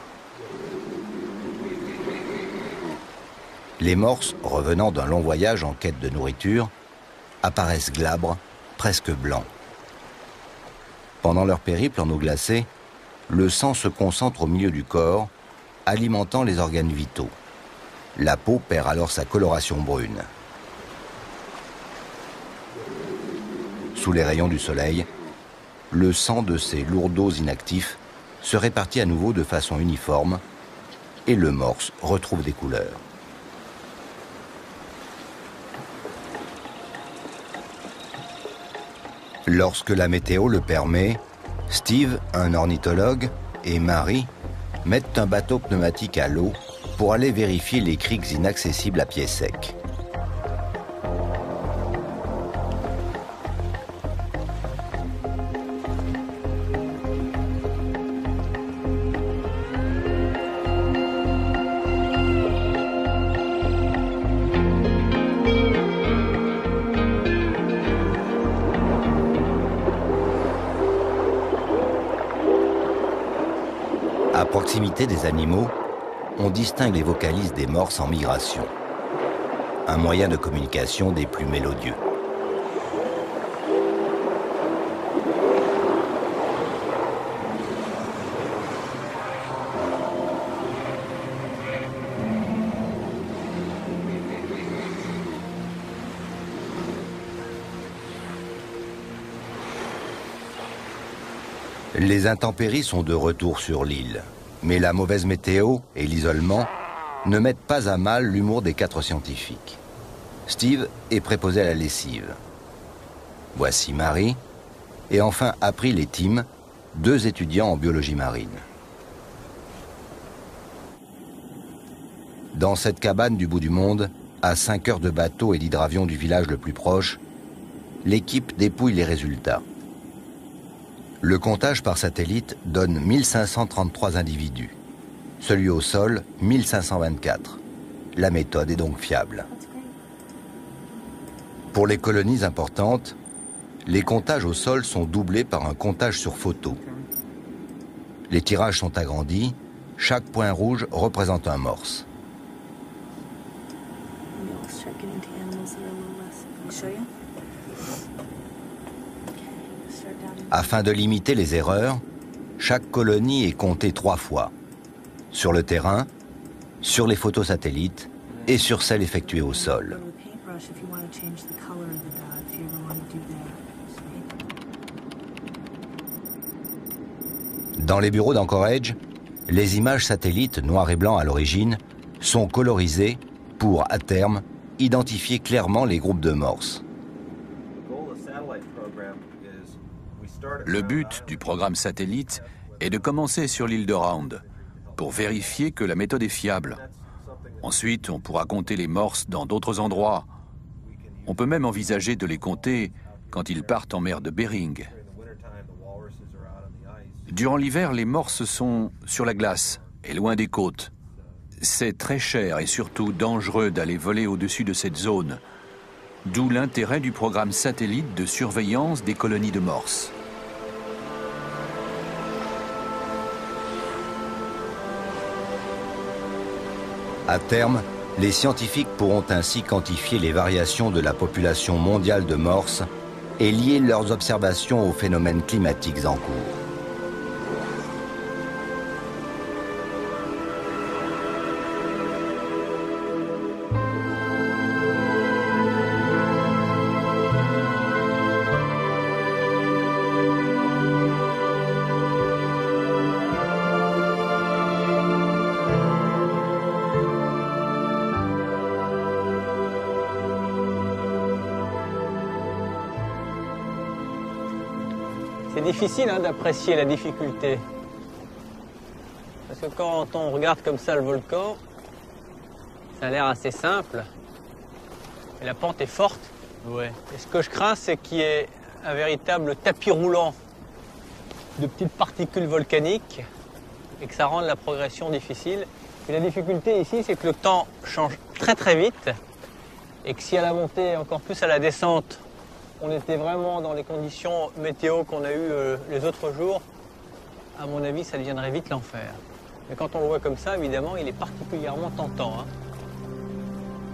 Les morses, revenant d'un long voyage en quête de nourriture, apparaissent glabres, presque blancs. Pendant leur périple en eau glacée, le sang se concentre au milieu du corps, alimentant les organes vitaux. La peau perd alors sa coloration brune. Sous les rayons du soleil, le sang de ces lourdeaux inactifs se répartit à nouveau de façon uniforme et le morse retrouve des couleurs. Lorsque la météo le permet, Steve, un ornithologue, et Marie mettent un bateau pneumatique à l'eau pour aller vérifier les criques inaccessibles à pied sec. À proximité des animaux, on distingue les vocalises des morses en migration, un moyen de communication des plus mélodieux. Les intempéries sont de retour sur l'île, mais la mauvaise météo et l'isolement ne mettent pas à mal l'humour des 4 scientifiques. Steve est préposé à la lessive. Voici Marie, et enfin April et Tim, 2 étudiants en biologie marine. Dans cette cabane du bout du monde, à 5 heures de bateau et d'hydravion du village le plus proche, l'équipe dépouille les résultats. Le comptage par satellite donne 1533 individus. Celui au sol, 1524. La méthode est donc fiable. Pour les colonies importantes, les comptages au sol sont doublés par un comptage sur photo. Les tirages sont agrandis, chaque point rouge représente un morse. Afin de limiter les erreurs, chaque colonie est comptée 3 fois. Sur le terrain, sur les photos satellites et sur celles effectuées au sol. Dans les bureaux d'Anchorage, les images satellites noir et blanc à l'origine sont colorisées pour, à terme, identifier clairement les groupes de morses. Le but du programme satellite est de commencer sur l'île de Round pour vérifier que la méthode est fiable. Ensuite, on pourra compter les morses dans d'autres endroits. On peut même envisager de les compter quand ils partent en mer de Bering. Durant l'hiver, les morses sont sur la glace et loin des côtes. C'est très cher et surtout dangereux d'aller voler au-dessus de cette zone, d'où l'intérêt du programme satellite de surveillance des colonies de morses. À terme, les scientifiques pourront ainsi quantifier les variations de la population mondiale de morses et lier leurs observations aux phénomènes climatiques en cours. C'est difficile d'apprécier la difficulté. Parce que quand on regarde comme ça le volcan, ça a l'air assez simple. Mais la pente est forte. Ouais. Et ce que je crains, c'est qu'il y ait un véritable tapis roulant de petites particules volcaniques et que ça rende la progression difficile. Et la difficulté ici, c'est que le temps change très très vite et que si à la montée et encore plus à la descente, on était vraiment dans les conditions météo qu'on a eues les autres jours, à mon avis, ça deviendrait vite l'enfer. Mais quand on le voit comme ça, évidemment, il est particulièrement tentant. Hein.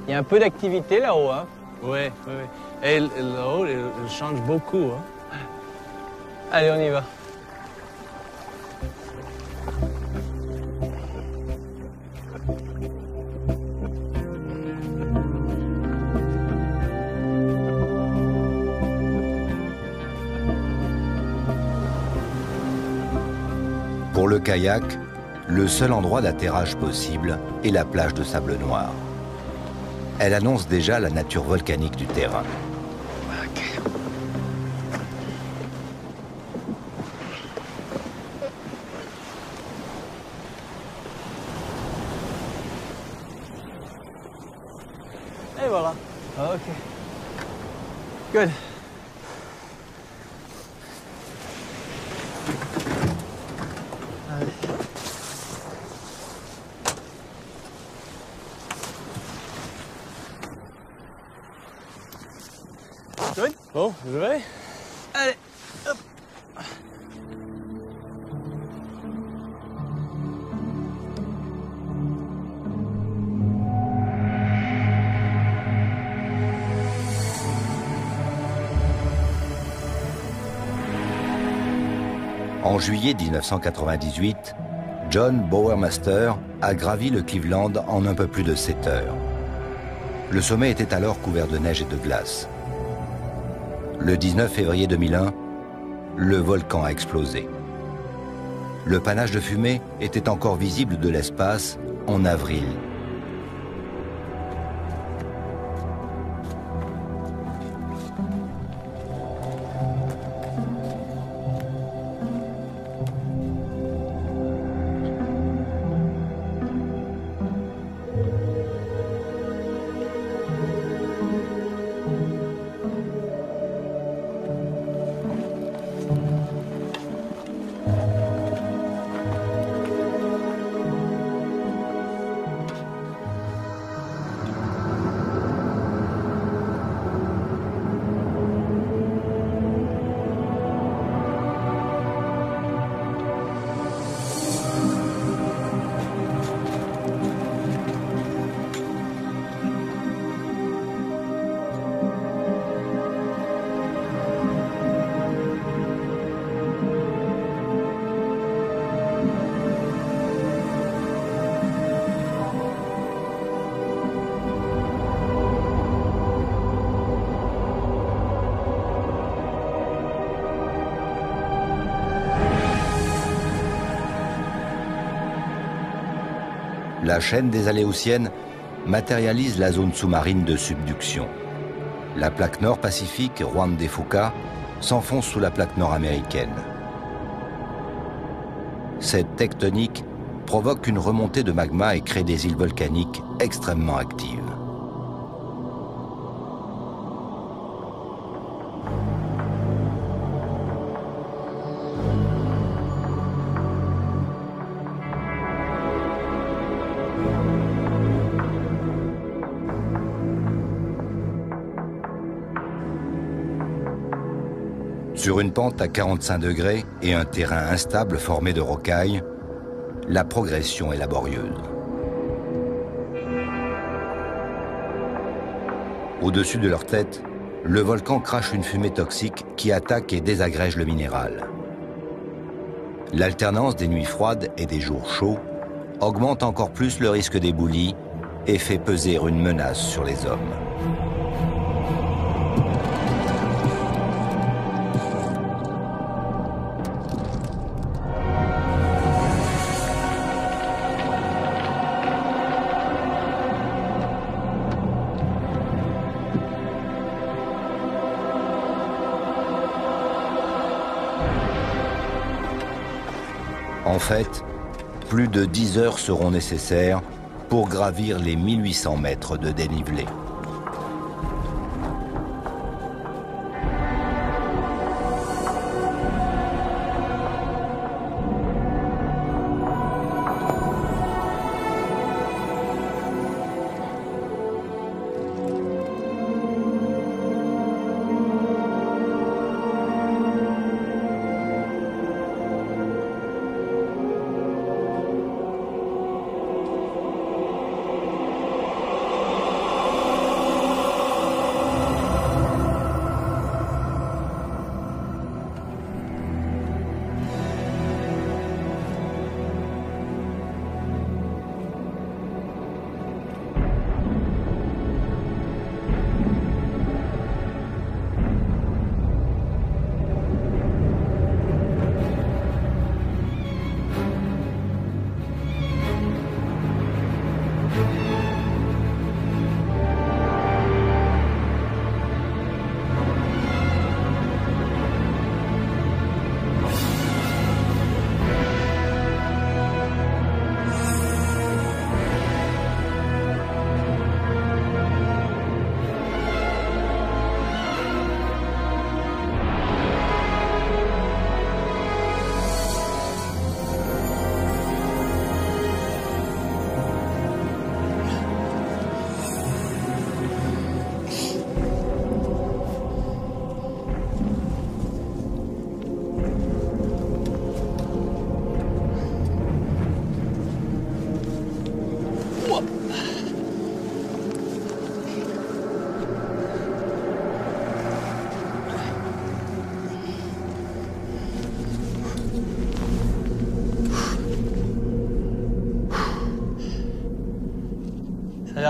Il y a un peu d'activité là-haut. Hein. Oui, oui, oui. Et là-haut, il change beaucoup. Hein. Allez, on y va. Pour le kayak, le seul endroit d'atterrage possible est la plage de sable noir. Elle annonce déjà la nature volcanique du terrain. Et voilà. Ok. Good. Good. Bon, je vais. Allez, hop. En juillet 1998, John Bowermaster a gravi le Cleveland en un peu plus de 7 heures. Le sommet était alors couvert de neige et de glace. Le 19 février 2001, le volcan a explosé. Le panache de fumée était encore visible de l'espace en avril. La chaîne des Aléoutiennes matérialise la zone sous-marine de subduction. La plaque nord-pacifique, Juan de Fuca, s'enfonce sous la plaque nord-américaine. Cette tectonique provoque une remontée de magma et crée des îles volcaniques extrêmement actives. Sur une pente à 45 degrés et un terrain instable formé de rocailles, la progression est laborieuse. Au-dessus de leur tête, le volcan crache une fumée toxique qui attaque et désagrège le minéral. L'alternance des nuits froides et des jours chauds augmente encore plus le risque d'éboulis et fait peser une menace sur les hommes. En fait, plus de 10 heures seront nécessaires pour gravir les 1800 mètres de dénivelé.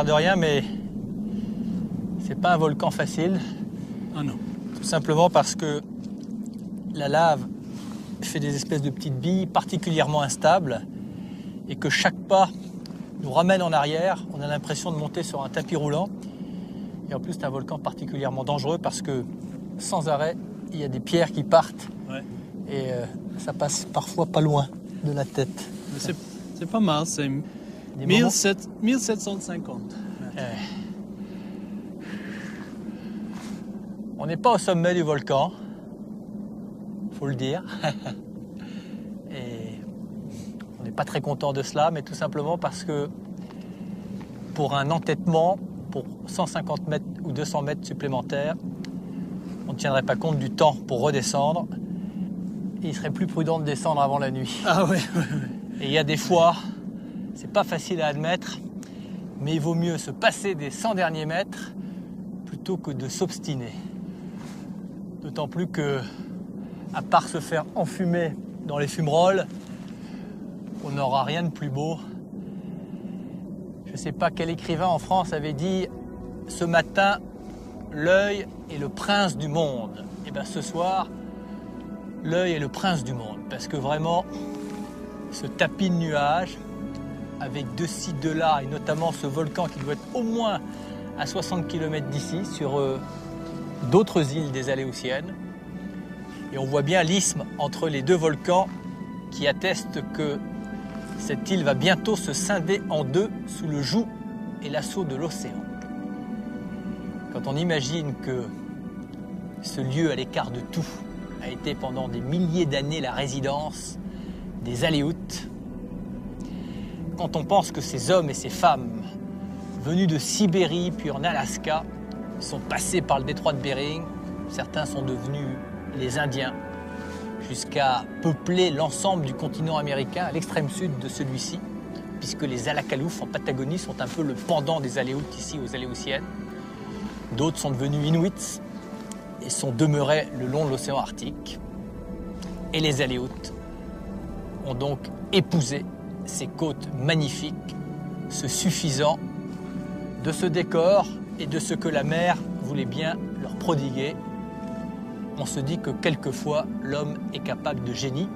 l'air de rien, mais c'est pas un volcan facile. Ah non. Tout simplement parce que la lave fait des espèces de petites billes particulièrement instables et que chaque pas nous ramène en arrière. On a l'impression de monter sur un tapis roulant. Et en plus, c'est un volcan particulièrement dangereux parce que sans arrêt, il y a des pierres qui partent. Ouais. Et ça passe parfois pas loin de la tête. Mais c'est pas mal, c'est 1750. On n'est pas au sommet du volcan, faut le dire. Et on n'est pas très content de cela, mais tout simplement parce que pour un entêtement, pour 150 mètres ou 200 mètres supplémentaires, on ne tiendrait pas compte du temps pour redescendre. Et il serait plus prudent de descendre avant la nuit. Ah ouais. Et il y a des fois, c'est pas facile à admettre, mais il vaut mieux se passer des 100 derniers mètres plutôt que de s'obstiner. D'autant plus que, à part se faire enfumer dans les fumerolles, on n'aura rien de plus beau. Je ne sais pas quel écrivain en France avait dit « Ce matin, l'œil est le prince du monde ». Et bien ce soir, l'œil est le prince du monde. Parce que vraiment, ce tapis de nuages, avec de ci, de là, et notamment ce volcan qui doit être au moins à 60 km d'ici, sur d'autres îles des Aléoutiennes. Et on voit bien l'isthme entre les deux volcans qui atteste que cette île va bientôt se scinder en deux sous le joug et l'assaut de l'océan. Quand on imagine que ce lieu à l'écart de tout a été pendant des milliers d'années la résidence des Aléoutes, quand on pense que ces hommes et ces femmes venus de Sibérie puis en Alaska sont passés par le détroit de Bering, certains sont devenus les Indiens, jusqu'à peupler l'ensemble du continent américain à l'extrême sud de celui-ci, puisque les Alakalouf en Patagonie sont un peu le pendant des Aléoutes ici aux Aléoutiennes. D'autres sont devenus Inuits et sont demeurés le long de l'océan Arctique. Et les Aléoutes ont donc épousé ces côtes magnifiques, se suffisant de ce décor et de ce que la mer voulait bien leur prodiguer. On se dit que quelquefois l'homme est capable de génie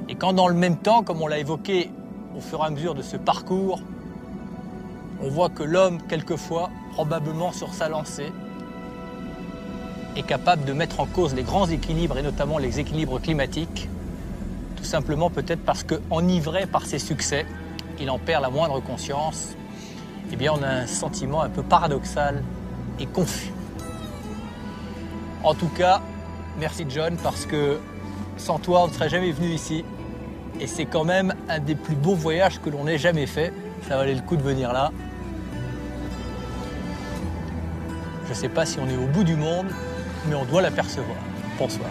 et quand dans le même temps, comme on l'a évoqué au fur et à mesure de ce parcours, on voit que l'homme quelquefois, probablement sur sa lancée, est capable de mettre en cause les grands équilibres et notamment les équilibres climatiques, tout simplement peut-être parce qu'enivré par ses succès, il en perd la moindre conscience. Eh bien on a un sentiment un peu paradoxal et confus. En tout cas, merci John, parce que sans toi, on ne serait jamais venu ici. Et c'est quand même un des plus beaux voyages que l'on ait jamais fait. Ça valait le coup de venir là. Je ne sais pas si on est au bout du monde, mais on doit l'apercevoir. Bonsoir.